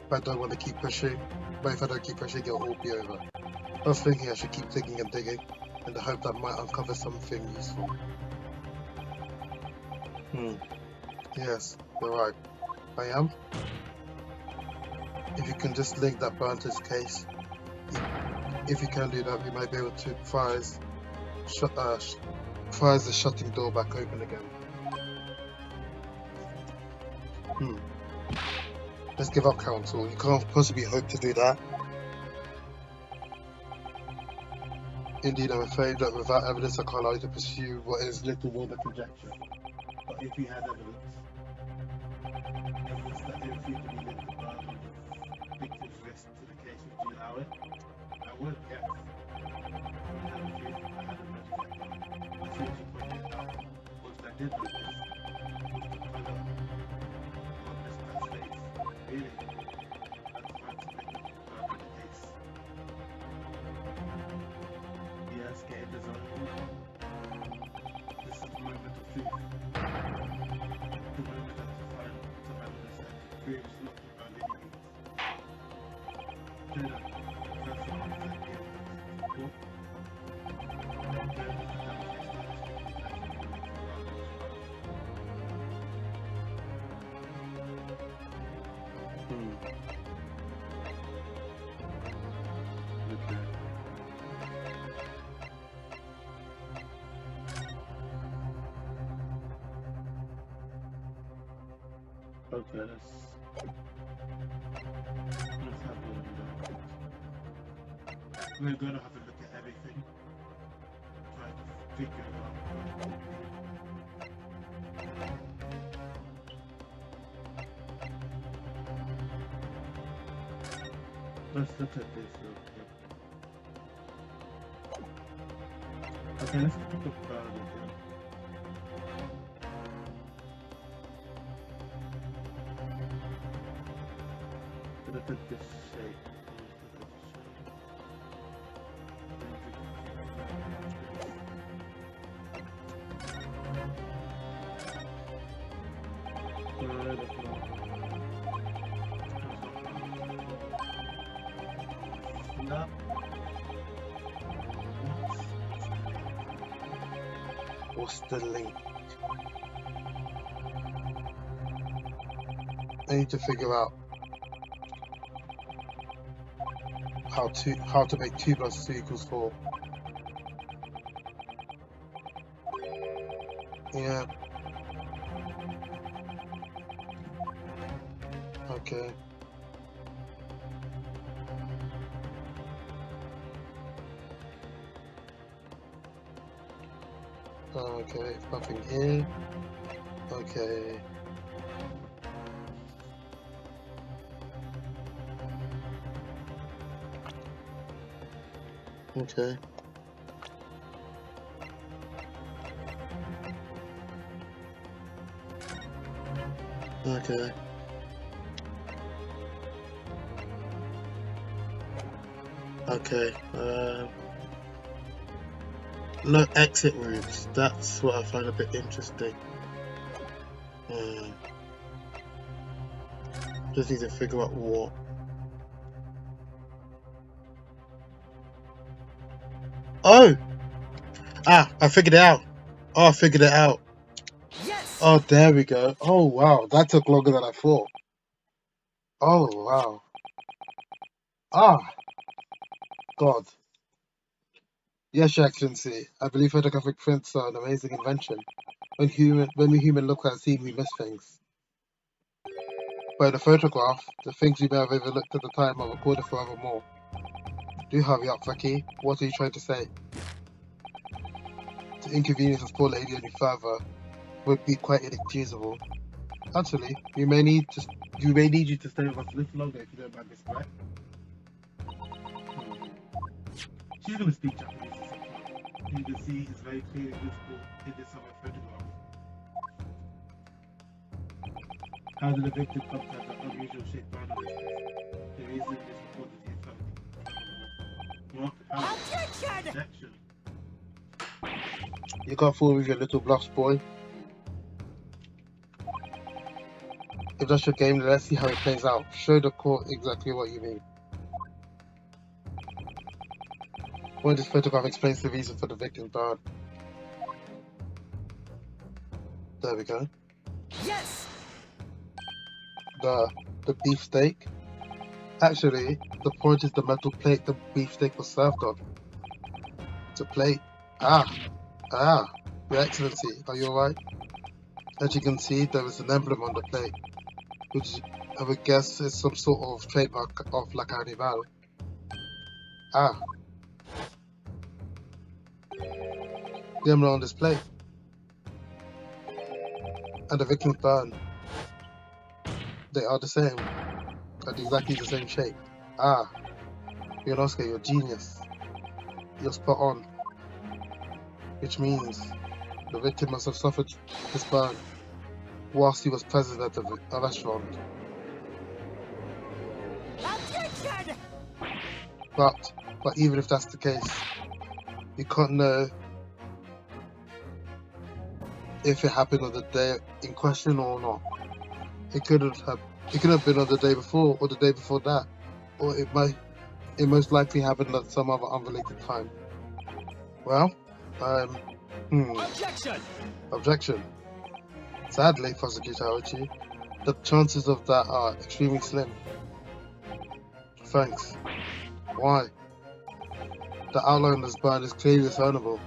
But I don't want to keep pushing. But if I don't keep pushing, it'll all be over. I was thinking I should keep digging and digging, in the hope that I might uncover something useful. Yes, you're right. I am. If you can just link that burn to his case, if you can do that, we might be able to prise the shutting door back open again. Let's give up, Counsel. You can't possibly hope to do that. Indeed, I'm afraid that without evidence, I can't allow you to pursue what is little more than conjecture. But if you had evidence that they refuse to be linked to burn on the victim's wrist to the case, would you allow it? I would, yes. As soon as you pointed it out, once I did notice, was the colour on Miss Pratt's face. Really? That's right to make it burn on the case. Yes, get it designed. This is the moment of truth. The moment that to find some evidence that proves not to burn any means. Jada, that's the one that gave us. Cool? Okay, let's have a look. We're gonna have a look at everything. Try to figure it out. Let's look at this real quick. Okay, let's look at the crowd again. Look at this shape. What's the link? I need to figure out how to make 2 plus 2 equals 4. Yeah. Okay. Okay, nothing here. Okay. Okay. Okay. Okay. No exit routes. That's what I find a bit interesting. Just need to figure out what. Oh! Ah, I figured it out. Oh, I figured it out. Yes. Oh, there we go. Oh, wow. That took longer than I thought. Oh, wow. Ah, God. Yes, Your Excellency. I believe photographic prints are an amazing invention. When we human look at a scene, we miss things. But in a photograph, the things we may have overlooked at the time are recorded forevermore. Do hurry up, Faki. What are you trying to say? To inconvenience this poor lady any further would be quite inexcusable. Actually, we may need you to stay with us a little longer if you don't mind, Miss Black. She's going to speak Japanese at some point. You can see it's very clearly visible in this other photograph. How did the victim come to have that unusual shaped burn on his face? The reason is reported he felt what? Objection! You can't fool with your little bluffs, boy. If that's your game, then let's see how it plays out. Show the court exactly what you mean. When this photograph explains the reason for the victim's burn. There we go. Yes. The beefsteak. Actually, the point is the metal plate the beefsteak was served on. The plate. Your Excellency, are you alright? As you can see, there is an emblem on the plate, which I would guess is some sort of trademark of La Carnival. The emblem on this plate. And the victim's burn. They are the same. And exactly the same shape. You're an Oscar, you're a genius. You're spot on. Which means the victim must have suffered this burn whilst he was present at the restaurant. Objection! But even if that's the case, we can't know if it happened on the day in question or not. It could have been on the day before or the day before that, or it most likely happened at some other unrelated time. Well, Objection. Sadly, Prosecutor Aochi, the chances of that are extremely slim. Thanks. Why? The outline of this burn is clearly discernible.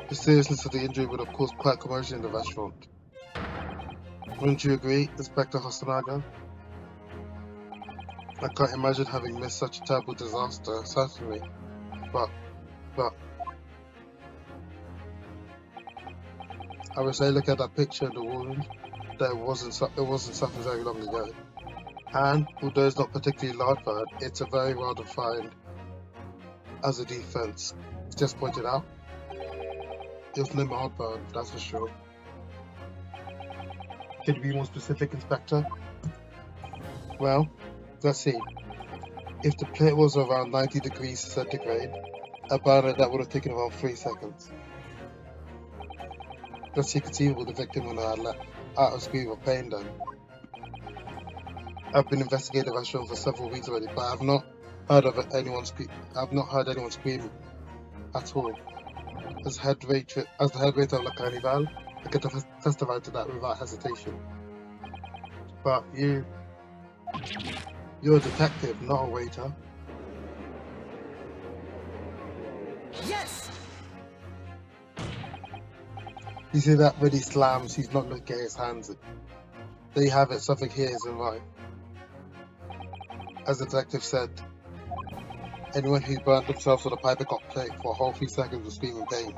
The seriousness of the injury would have caused quite commotion in the restaurant. Wouldn't you agree, Inspector Hosonaga? I can't imagine having missed such a terrible disaster, certainly. But I would say look at that picture of the wound. That it wasn't suffered very long ago. And although it's not particularly large burn, it's a very well defined as a defense. Just pointed out. It was no mild burn, that's for sure. Can you be more specific, Inspector? Well, let's see. If the plate was around 90 degrees centigrade, a burn like that would have taken around 3 seconds. Let's see conceivable the victim would have let out a scream of pain then. I've been investigating the restaurant for several weeks already, but I've not heard anyone scream at all. As the head waiter of La Carnival, I can testify to that without hesitation. But you're a detective, not a waiter. Yes. You see that when he slams, he's not looking at his hands. There you have it, something here isn't right. As the detective said, anyone who burnt themselves on a pipe got plate for a whole few seconds was screaming pain.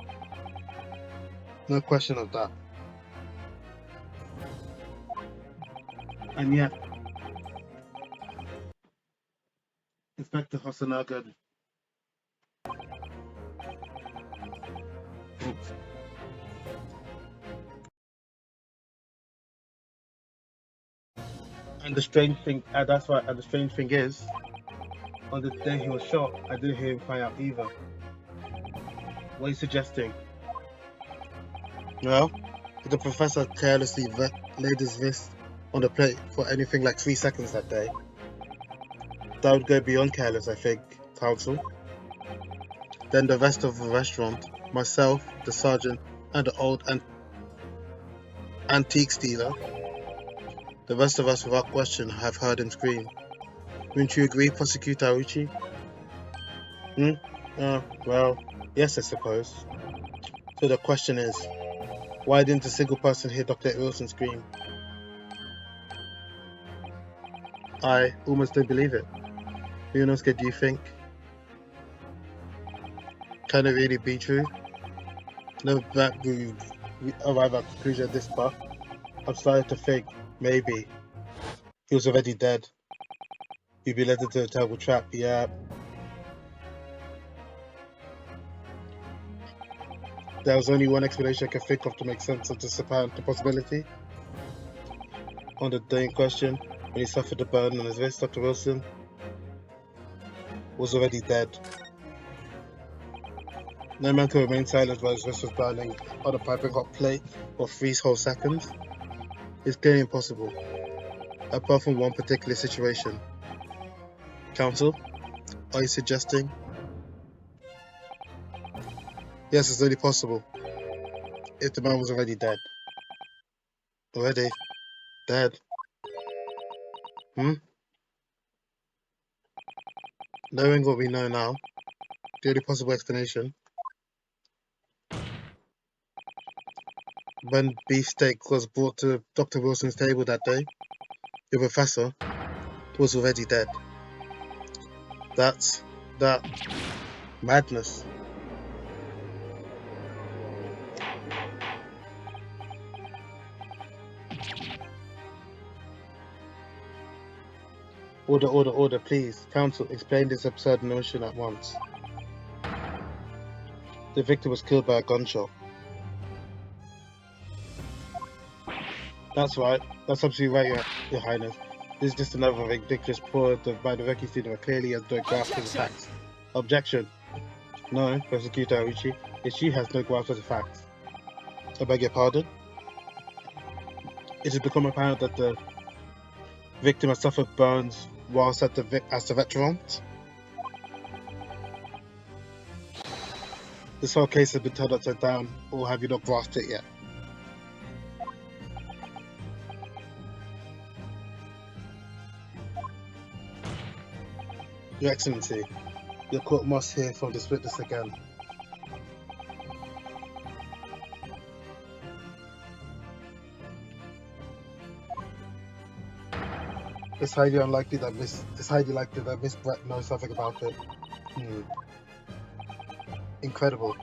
No question of that. And yet, Inspector Hosonaga. And the strange thing is, on the day he was shot, I didn't hear him cry out either. What are you suggesting? Well, if the professor carelessly laid his wrist on the plate for anything like 3 seconds that day, that would go beyond careless, I think, counsel. Then the rest of the restaurant, myself, the sergeant, and the old antique dealer, the rest of us without question have heard him scream. Wouldn't you agree, Prosecutor Auchi? Well, yes, I suppose. So the question is, why didn't a single person hear Dr. Wilson scream? I almost don't believe it. Yunosuke, do you think? Can it really be true? No, that we arrive at a conclusion this far. I'm starting to think, maybe, he was already dead. He'd be led into a terrible trap, yeah. There was only one explanation I could think of to make sense of this apparent possibility. On the day in question, when he suffered a burn on his wrist, Dr. Wilson was already dead. No man could remain silent while his wrist was burning on a piping hot plate for 3 whole seconds. It's clearly impossible, apart from one particular situation. Counsel, are you suggesting? Yes, it's only possible if the man was already dead. Already dead? Knowing what we know now, the only possible explanation, when beefsteak was brought to Dr. Wilson's table that day, the professor was already dead. That's that madness. Order, please. Counsel, explain this absurd notion at once. The victim was killed by a gunshot. That's right. That's absolutely right, Your Highness. This is just another ridiculous pour by the Reki student clearly has no grasp of the facts. Objection. No, Prosecutor Auchi, she has no grasp of the facts. I beg your pardon? It has become apparent that the victim has suffered burns whilst at the veterans. This whole case has been turned upside down, or have you not grasped it yet? Your Excellency, your court must hear from this witness again. It's highly likely that Miss Brett knows something about it. Incredible.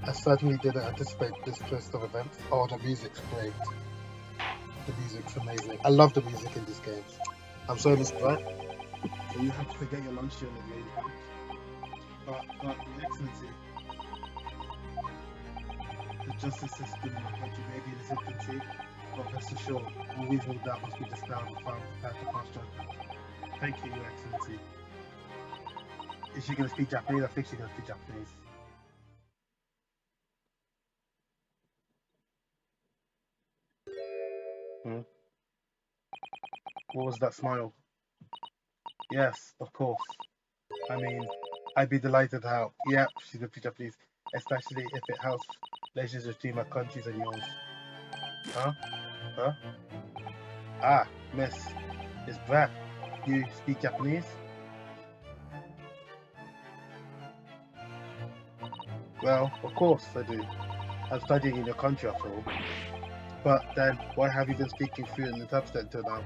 I certainly didn't anticipate this twist of events. Oh, the music's great. The music's amazing. I love the music in these games. I'm sorry, Miss Brett. So you have to forget your lunch during the game. But Your Excellency, the justice system in our country may be in its infancy, but rest assured, all reasonable doubt must be dispelled and found prepared to pass judgment. Thank you, Your Excellency. Is she going to speak Japanese? I think she's going to speak Japanese. What was that smile? Yes, of course. I mean, I'd be delighted to help. Yep, she's going to speak Japanese, especially if it helps relations between my countries and yours. Huh? Ah, Miss Brett, you speak Japanese? Well, of course I do. I'm studying in your country after all. But then, why have you been speaking fluent and interpreter until now?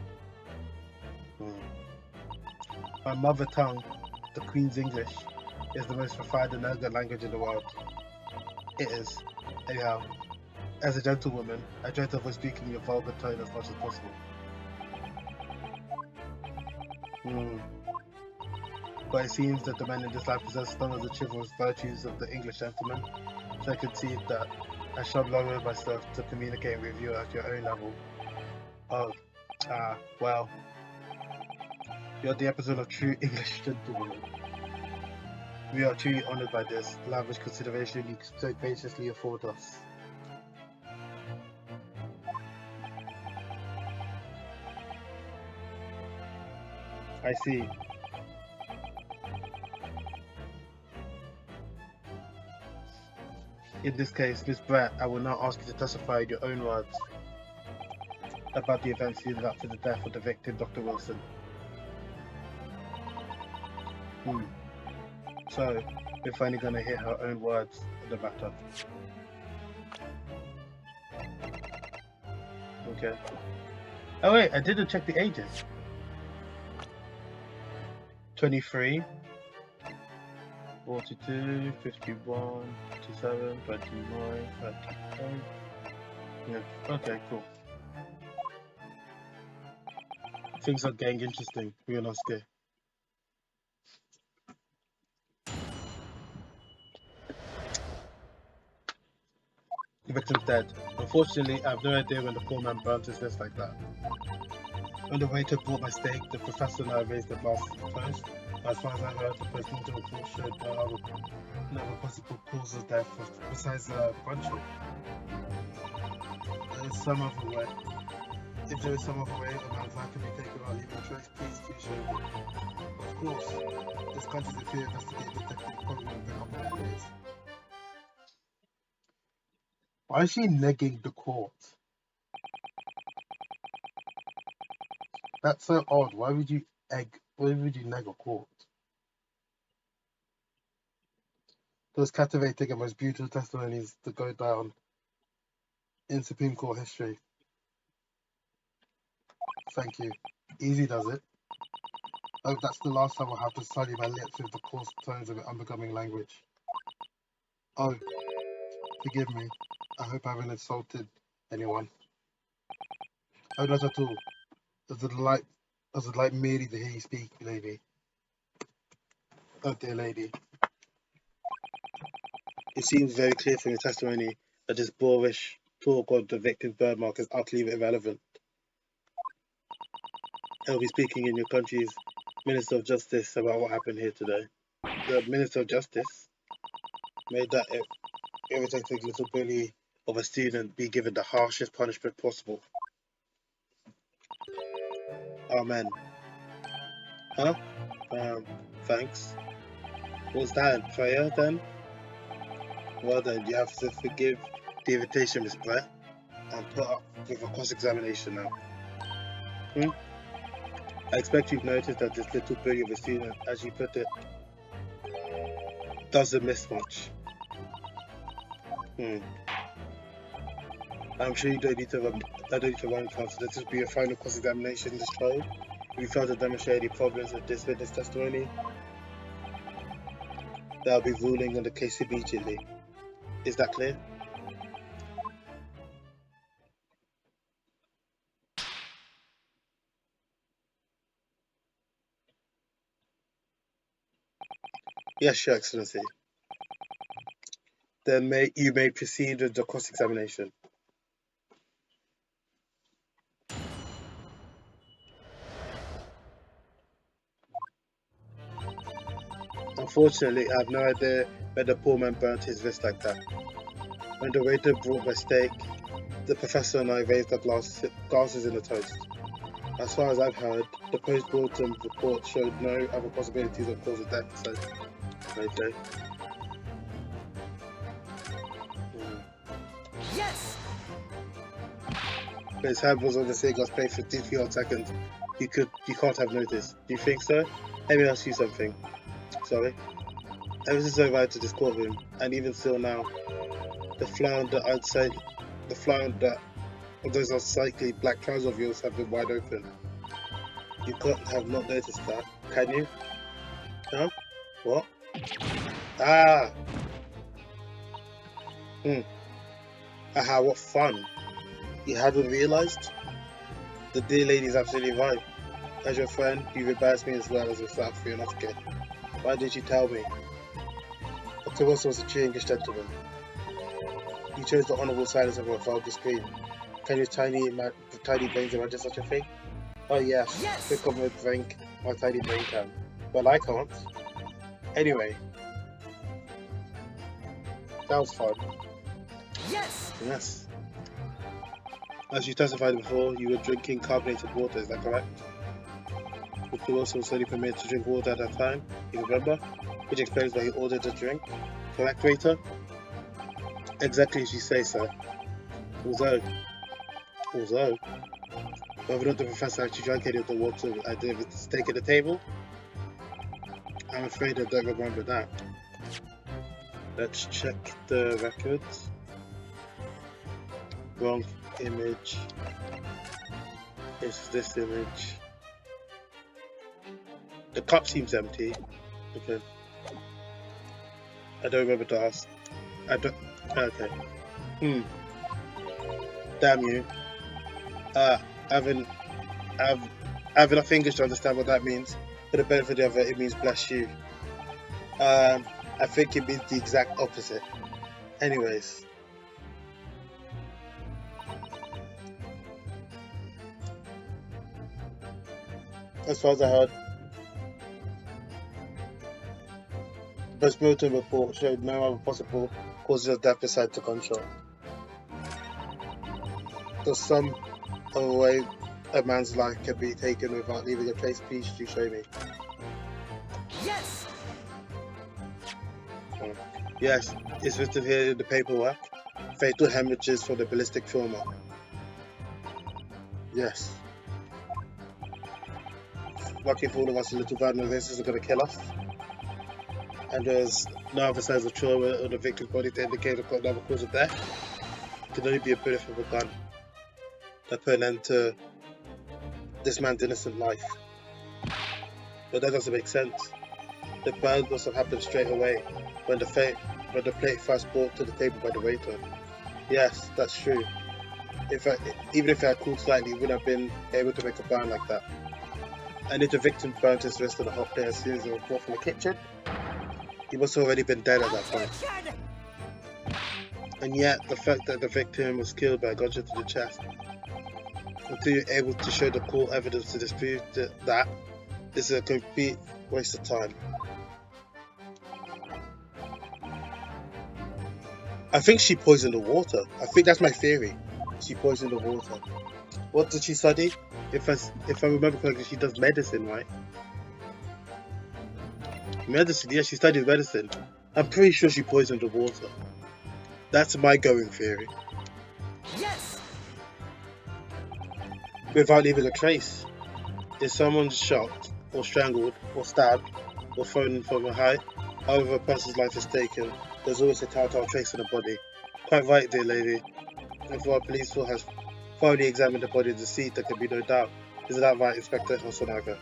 My mother tongue, the Queen's English, is the most refined and elegant language in the world. It is. Anyhow, as a gentlewoman, I try to avoid speaking in a vulgar tone as much as possible. But it seems that the men in this life possess none of the chivalrous virtues of the English gentleman, so I concede that I shall lower myself to communicate with you at your own level. Oh, well, you're the episode of true English gentlewoman. We are truly honoured by this lavish consideration you so graciously afford us. I see. In this case, Miss Brett, I will now ask you to testify in your own words about the events leading up to the death of the victim, Dr. Wilson. So, we're finally gonna hear her own words on the matter. Okay. Oh wait, I didn't check the ages. 23, 42, 51, 57, 29, 35. Yeah, okay, cool. Things are getting interesting. Real scared. The victim's dead. Unfortunately, I have no idea when the poor man burnt his wrist like that. When the waiter brought my steak, the professor and I raised the glass to the toast. As far as I heard, the post-mortem report showed no other possible cause of death besides punching. There's some other way. If there is some other way, a man's life can be taken without leaving a trace, please show me. Of course, this country's a field investigative detective probably will pick up on the case. Why is she negging the court? That's so odd. Why would you neg a court? Those captivating and most beautiful testimonies to go down in Supreme Court history. Thank you. Easy does it. Oh, that's the last time I'll have to sully my lips with the coarse tones of unbecoming language. Oh, forgive me. I hope I haven't insulted anyone. Oh, not at all. Does it like merely to hear you speak, lady? Oh, dear lady. It seems very clear from your testimony that this boorish talk of the victim's birthmark is utterly irrelevant. I'll be speaking in your country's Minister of Justice about what happened here today. The Minister of Justice made that irritating little bully of a student be given the harshest punishment possible. Amen. Huh? Thanks. Was that in prayer then? Well then, you have to forgive the invitation, Miss Brett, and put up with a cross-examination now. I expect you've noticed that this little bully of a student, as you put it, doesn't miss much. I'm sure you don't need to run counsel. This will be your final cross-examination in this trial. If you fail to demonstrate any problems with this witness testimony, they'll be ruling on the case immediately. Is that clear? Yes, Your Excellency. Then you may proceed with the cross-examination. Unfortunately, I have no idea where the poor man burnt his wrist like that. When the waiter brought my steak, the professor and I raised the glasses in the toast. As far as I've heard, the post-mortem report showed no other possibilities of cause of death, so... Okay. Yes! But his hand was on the cigar's plate for 3 odd seconds. You can't have noticed. Do you think so? Let me ask you something. Sorry. Ever since I arrived to this courtroom, and even still now, the flounder of those unsightly black trousers of yours have been wide open. You can't have not noticed that, can you? Huh? What? Ah! Aha, what fun! You hadn't realised? The dear lady's absolutely right. As your friend, you've embarrassed me as well as yourself for your etiquette. Why did you tell me? Dr. Wilson was a true English gentleman. You chose the honourable silence of a vulgar scream. Can your tiny brains imagine such a thing? Oh yes, think of my tiny brain can. Well, I can't. Anyway, that was fun. Yes! Yes. As you testified before, you were drinking carbonated water, is that correct? Mr. Wilson was only permitted to drink water at that time, you remember? Which explains why he ordered a drink. Correct, waiter? Exactly as you say, sir. Although, whether or not the professor actually drank any of the water I did with the steak at the table, I'm afraid I don't remember that. Let's check the records. Wrong image. It's this image. The cup seems empty. Okay. I don't remember to ask. I don't. Okay. Damn you. Having enough English to understand what that means. For the benefit of it, it means bless you. I think it means the exact opposite. Anyways. As far as I heard, the postmortem report showed no other possible causes of death besides the gunshot. There's some other way a man's life can be taken without leaving a trace. Please do show me. Yes. Yes, it's written here in the paperwork. Fatal hemorrhages from the ballistic trauma. Yes. Lucky for all of us, a little bad novices are going to kill us. And there's no other signs of trauma on the victim's body to indicate another cause of death. It can only be a bullet from a gun that put an end to this man's innocent life. But that doesn't make sense. The burn must have happened straight away when the plate first brought to the table by the waiter. Yes, that's true. Even if it had cooled slightly, it wouldn't have been able to make a burn like that. And if the victim burnt his wrist on a hot plate as soon as it was brought from the kitchen, he must have already been dead at that point. And yet, the fact that the victim was killed by a gunshot to the chest, until you're able to show the court evidence to dispute that, is a complete waste of time. I think she poisoned the water. I think that's my theory. She poisoned the water. What did she study? If I remember correctly, she does medicine, right? Medicine, yeah, she studied medicine. I'm pretty sure she poisoned the water. That's my going theory. Yes. Without leaving a trace. If someone's shot, or strangled, or stabbed, or thrown from a height, however a person's life is taken, there's always a telltale trace on the body. Quite right, dear lady. And for our police force has thoroughly examined the body of the deceased, there can be no doubt. Isn't that right, Inspector Hosonaga?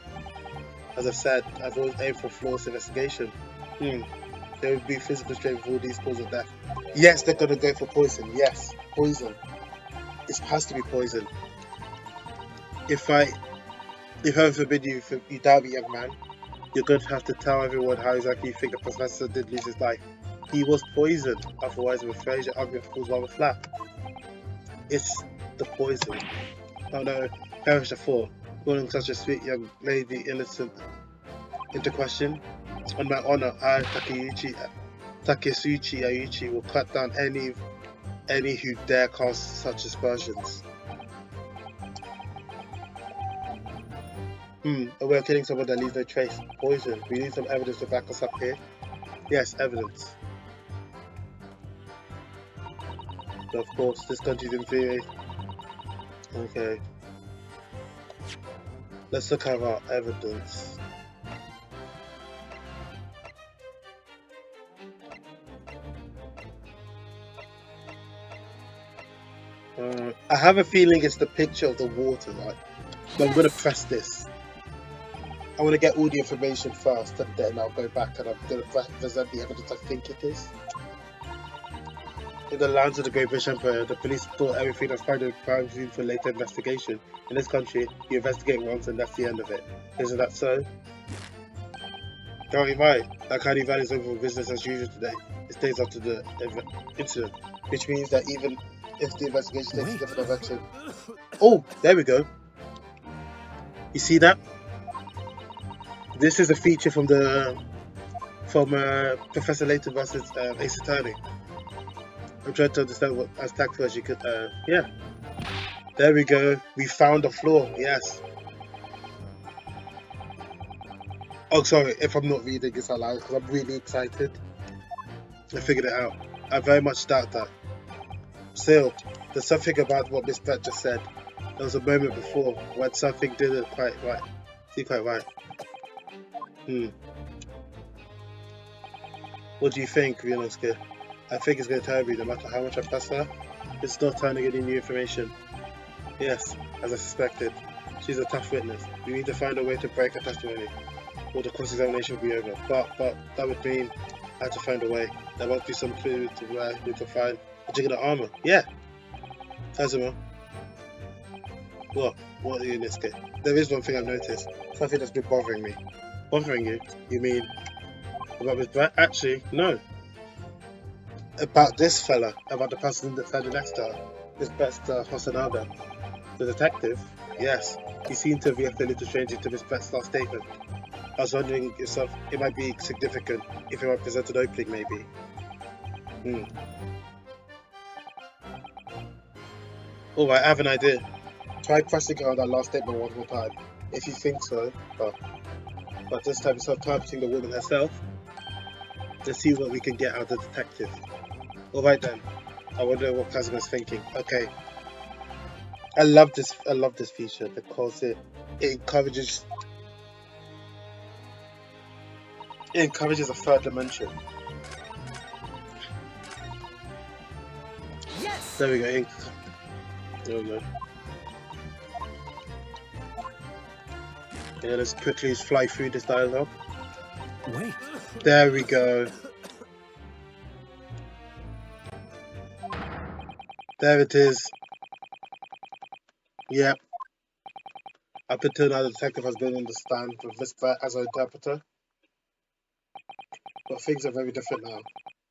As I've said, I've always aimed for flawless investigation. There would be physical strength for all these causes of death. Yes, they're gonna go for poison. Yes, poison. It has to be poison. If heaven forbid you doubt me, young man, you're going to have to tell everyone how exactly you think the professor did lose his life. He was poisoned. Otherwise, I'm afraid your argument falls rather flat. It's the poison. Oh no, perish the thought. Calling such a sweet young lady innocent into question. On my honor, I, Takesuchi Ayuchi, will cut down any who dare cast such aspersions. A way of killing someone that leaves no trace. Poison. We need some evidence to back us up here. Yes, evidence. So of course, this country's in theory. Okay. Let's look at our evidence. I have a feeling it's the picture of the water, right? But I'm going to press this. I want to get all the information first, and then I'll go back and I'm going to present the evidence I think it is. In the lands of the Great British Empire, the police thought everything was found in the crime scene for later investigation. In this country, you investigate once and that's the end of it. Isn't that so? Totally right. That kind of is over for business as usual today. It stays after the incident, which means that even if the investigation takes a different direction. Oh, there we go. You see that? This is a feature from Professor Layton versus Ace Attorney. I'm trying to understand what as tactful as you could. Yeah. There we go. We found the flaw. Yes. Oh, sorry if I'm not reading this out loud because I'm really excited. I figured it out. I very much doubt that. Still, there's something about what Miss Brett just said. There was a moment before when something didn't quite right. See, quite right. What do you think, Ryunosuke? I think it's going to tell me no matter how much I press her, it's not turning any new information. Yes, as I suspected. She's a tough witness. We need to find a way to break her testimony, or the cross-examination will be over. But that would mean I have to find a way. There must be some clue to where we can find a jigger armor. Yeah, Kazuma. What? What are you, Niske? There is one thing I've noticed. Something that's been bothering me. Bothering you? You mean about Miss Brett? Actually, no. About this fella. About the person that standing next to her. Miss Brett's Hosonaga. The detective? Yes. He seemed to react a little strangely to Miss Brett's last statement. I was wondering if it might be significant if it represents an opening, maybe. Alright, I have an idea. Try pressing her on that last statement one more time. If you think so, but this time instead of targeting the woman herself, let's see what we can get out of the detective. Alright then. I wonder what Kazuma's thinking. Okay. I love this feature because it encourages a third dimension. Yes. There we go. There we go. Yeah, let's quickly fly through this dialogue. Wait. There we go. There it is. Yep. Up until now, the detective has been in the stand with Miss Brett as her interpreter. But things are very different now.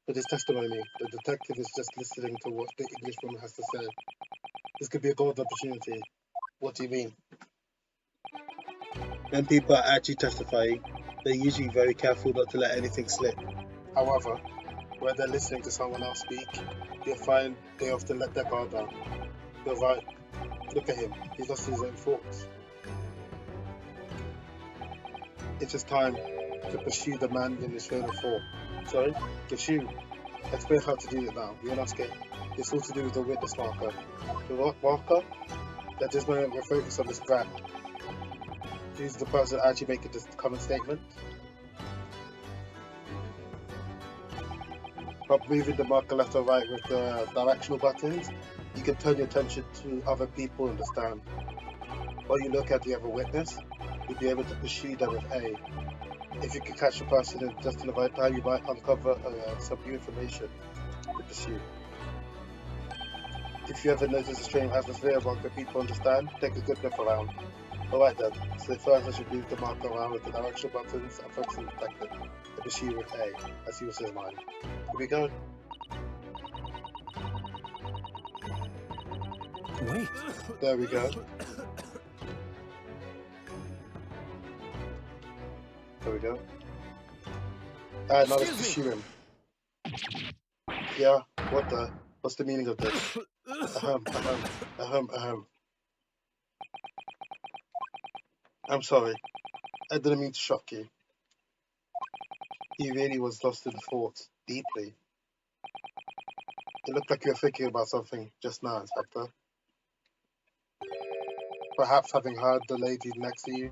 With his testimony, the detective is just listening to what the English woman has to say. This could be a golden opportunity. What do you mean? When people are actually testifying, they're usually very careful not to let anything slip. However, when they're listening to someone else speak, you'll find they often let their guard down. You're right. Look at him. He's lost his own thoughts. It's just time to pursue the man in his train of thought. Sorry? Pursue. Explain how to do it now. You're not scared. It's all to do with the witness marker. The what marker? At this moment, we're focused on this grab. Who's the person actually making this comment statement? But moving the marker left or right with the directional buttons, you can turn your attention to other people in the stand. While you look at the other witness, you'll be able to pursue them with A. If you can catch the person in just in the right time, you might uncover some new information to pursue. If you ever notice a strange atmosphere among the people on the stand, take a good look around. Alright then, so first I should move the marker around with the directional buttons and focus on the detective. The pursue with A, as he was his mind. Here we go. Wait. There we go. There we go. Alright, now let's pursue him. Yeah, what's the meaning of this? Ahem. I'm sorry. I didn't mean to shock you. He really was lost in thought, deeply. It looked like you were thinking about something just now, Inspector. Perhaps having heard the lady next to you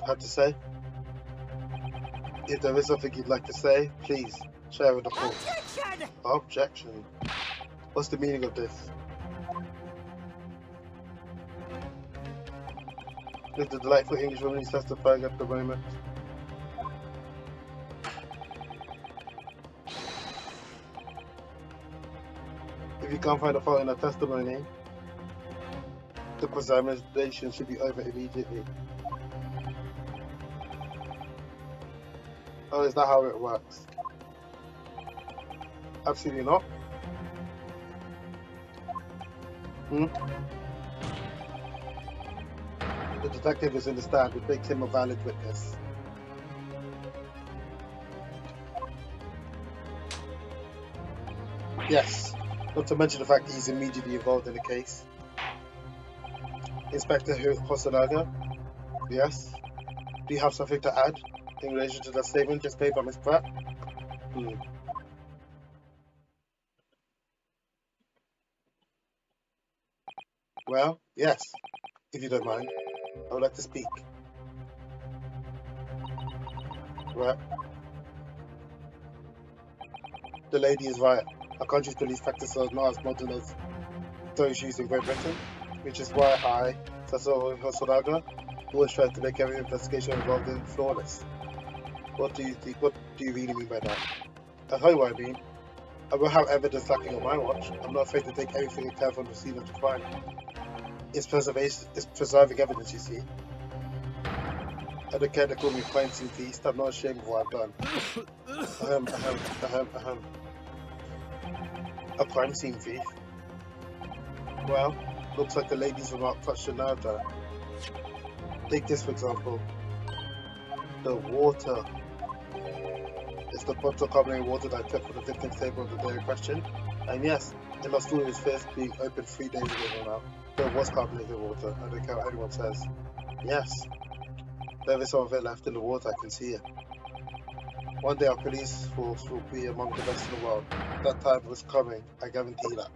had to say. If there is something you'd like to say, please share with the court. Objection! Objection. What's the meaning of this? Is the delightful English woman who's testifying at the moment? If you can't find a fault in her testimony, the cross-examination should be over immediately. Oh, is that how it works? Absolutely not. The detective is in the stand, which makes him a valid witness. Yes, not to mention the fact that he's immediately involved in the case. Inspector Hosonaga, yes? Do you have something to add in relation to the statement just made by Miss Pratt? Well, yes, if you don't mind. I would like to speak. Well, The lady is right. Our country's police practices are not as modern as those used in Great Britain, which is why I, Sabo always try to make every investigation involved in flawless. What do you think? What do you really mean by that? I'll tell you what I mean. I will have evidence lacking on my watch. I'm not afraid to take everything I can from the scene of the crime. It's preserving evidence, you see. I don't care to call me crime scene beast. I'm not ashamed of what I've done. A crime scene thief? Well, looks like the lady's remark touched a nerve there. Take this for example. The water. It's the bottle carbonated water that I took from the victim's table on the day in question. And yes, it lost all its first being opened 3 days ago now. There was carbonated water, I don't care what anyone says. Yes, there is some of it left in the water, I can see it. One day our police force will be among the best in the world. That time was coming, I guarantee that.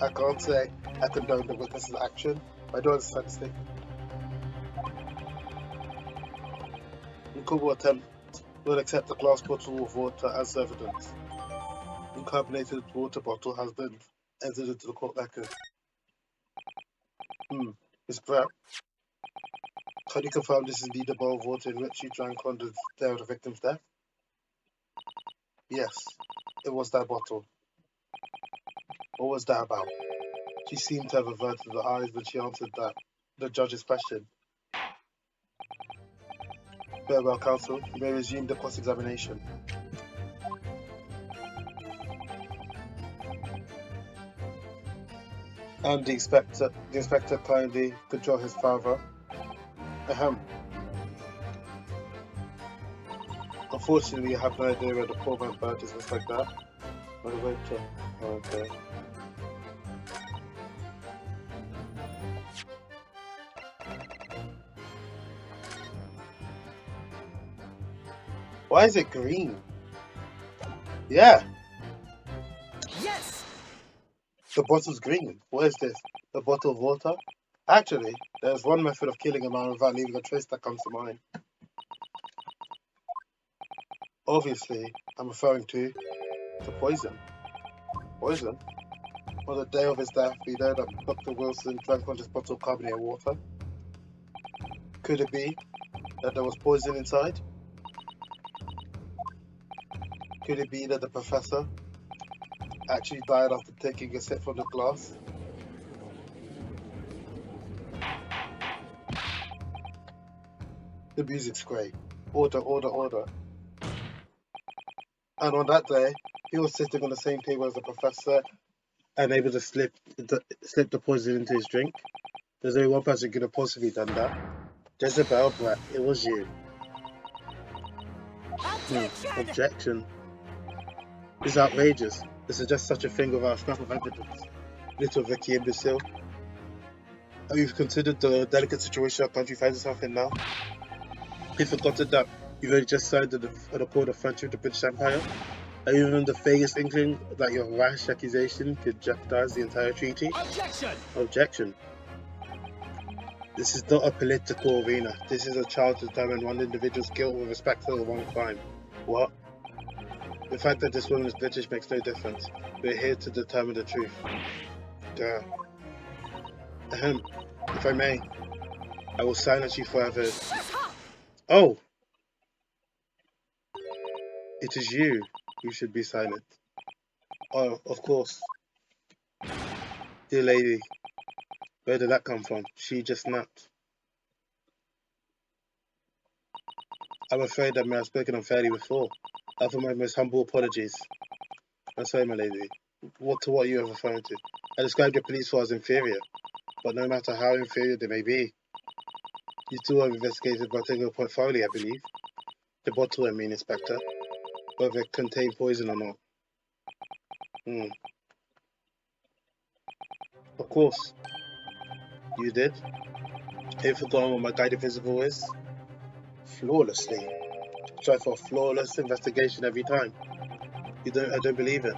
I can't say I condone the witness's action, but I don't understand the statement. Nicole will accept a glass bottle of water as evidence. Carbonated water bottle has been entered into the court record. Miss Pratt, can you confirm this is indeed the bowl of water in which you drank on the day of the victim's death? Yes, it was that bottle. What was that about? She seemed to have averted her eyes when she answered the judge's question. Very well, counsel. You may resume the cross-examination. And the inspector kindly controlled his father. Unfortunately, I have no idea where the poor man bird is just like that. Okay. Why is it green? Yeah. Yes. The bottle's green. What is this? A bottle of water? Actually, there's one method of killing a man without leaving a trace that comes to mind. Obviously, I'm referring to the poison. Poison? On the day of his death, we know that Dr. Wilson drank on this bottle of carbonated water. Could it be that there was poison inside? Could it be that the professor actually died after taking a sip from the glass? The music's great. Order, order, order. And on that day, he was sitting on the same table as the professor and able to slip the poison into his drink. There's only one person who could have possibly done that. Jezebel, Brett, it was you. Objection. This is outrageous. To suggest such a thing without a scrap of evidence. Little Vicky imbecile. Have you considered the delicate situation our country finds itself in now? Have you forgotten that you've only just signed an accord of friendship with the British Empire? Are you even the vaguest inkling that your rash accusation could jeopardize the entire treaty? Objection. This is not a political arena. This is a trial to determine one individual's guilt with respect to the one crime. What? The fact that this woman is British makes no difference. We're here to determine the truth. Duh. If I may, I will silence you forever. Oh! It is you who should be silent. Oh, of course. Dear lady, where did that come from? She just snapped. I'm afraid I may have spoken unfairly before. I offer my most humble apologies. I'm sorry, my lady. What are you referring to? I described your police force as inferior, but no matter how inferior they may be, you two have investigated particular point thoroughly, I believe. The bottle, I mean, Inspector. Whether it contained poison or not. Of course. You did? Have you forgotten what my guiding principle is? Flawlessly. Try for a flawless investigation every time. I don't believe it.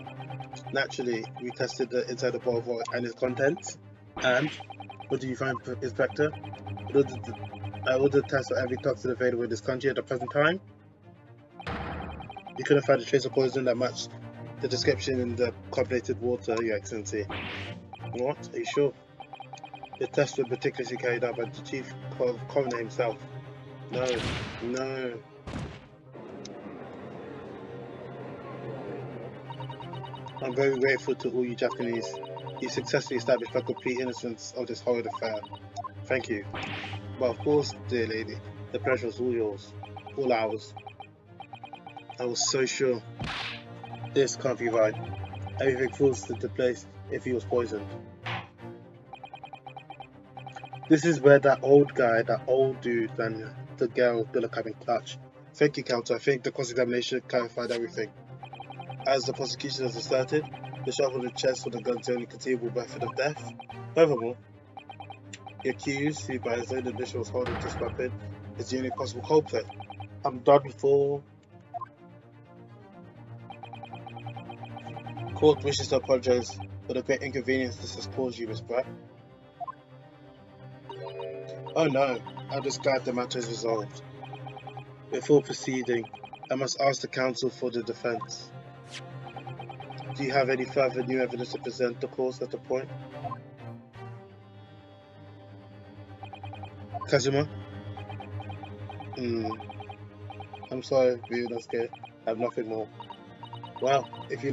Naturally, we tested the inside the bottle and its contents. And what did you find, Inspector? I ordered tests for every toxin available in this country at the present time. You couldn't find a trace of poison that matched the description in the carbonated water, Your Excellency. What? Are you sure? The tests were meticulously carried out by the chief coroner himself. No, no. I'm very grateful to all you Japanese. You successfully established my complete innocence of this horrid affair. Thank you. But of course, dear lady, the pleasure was all yours. All ours. I was so sure. This can't be right. Everything falls into place if he was poisoned. This is where that old guy, that old dude, and the girl gonna come in clutch. Thank you, Counsel. I think the cross-examination clarified everything. As the prosecution has asserted, the shot on the chest for the gun's the only conceivable method of death. Furthermore, the accused, who by his own admission was holding this weapon, is the only possible culprit. I'm done for. Court wishes to apologize for the great inconvenience this has caused you, Miss Pratt. Oh no, I'm just glad the matter is resolved. Before proceeding, I must ask the counsel for the defense. Do you have any further new evidence to present the cause at the point? Kazuma? I'm sorry, Ryunosuke. I have nothing more. Well, if you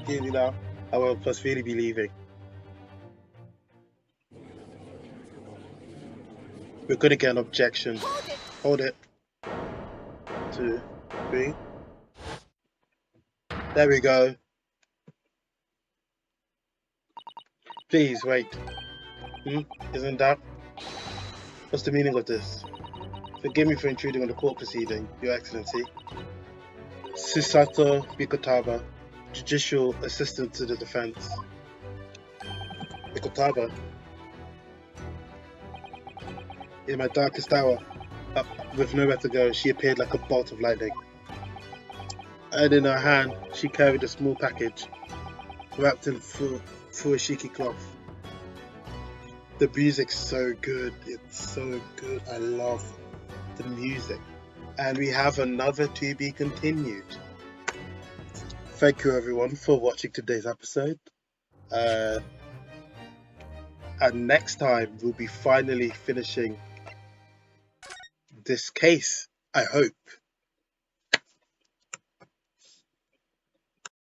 give me now, I will plus really be leaving. We're gonna get an objection. Hold it. 2, 3. There we go. Please wait. Isn't that? What's the meaning of this? Forgive me for intruding on the court proceeding, Your Excellency. Susato Mikotaba, Judicial Assistant to the Defense. Mikotaba. In my darkest hour, with nowhere to go, she appeared like a bolt of lightning. And in her hand, she carried a small package, wrapped in furoshiki cloth. The music's so good, it's so good, I love the music. And we have another to be continued. Thank you everyone for watching today's episode. And next time we'll be finally finishing this case, I hope.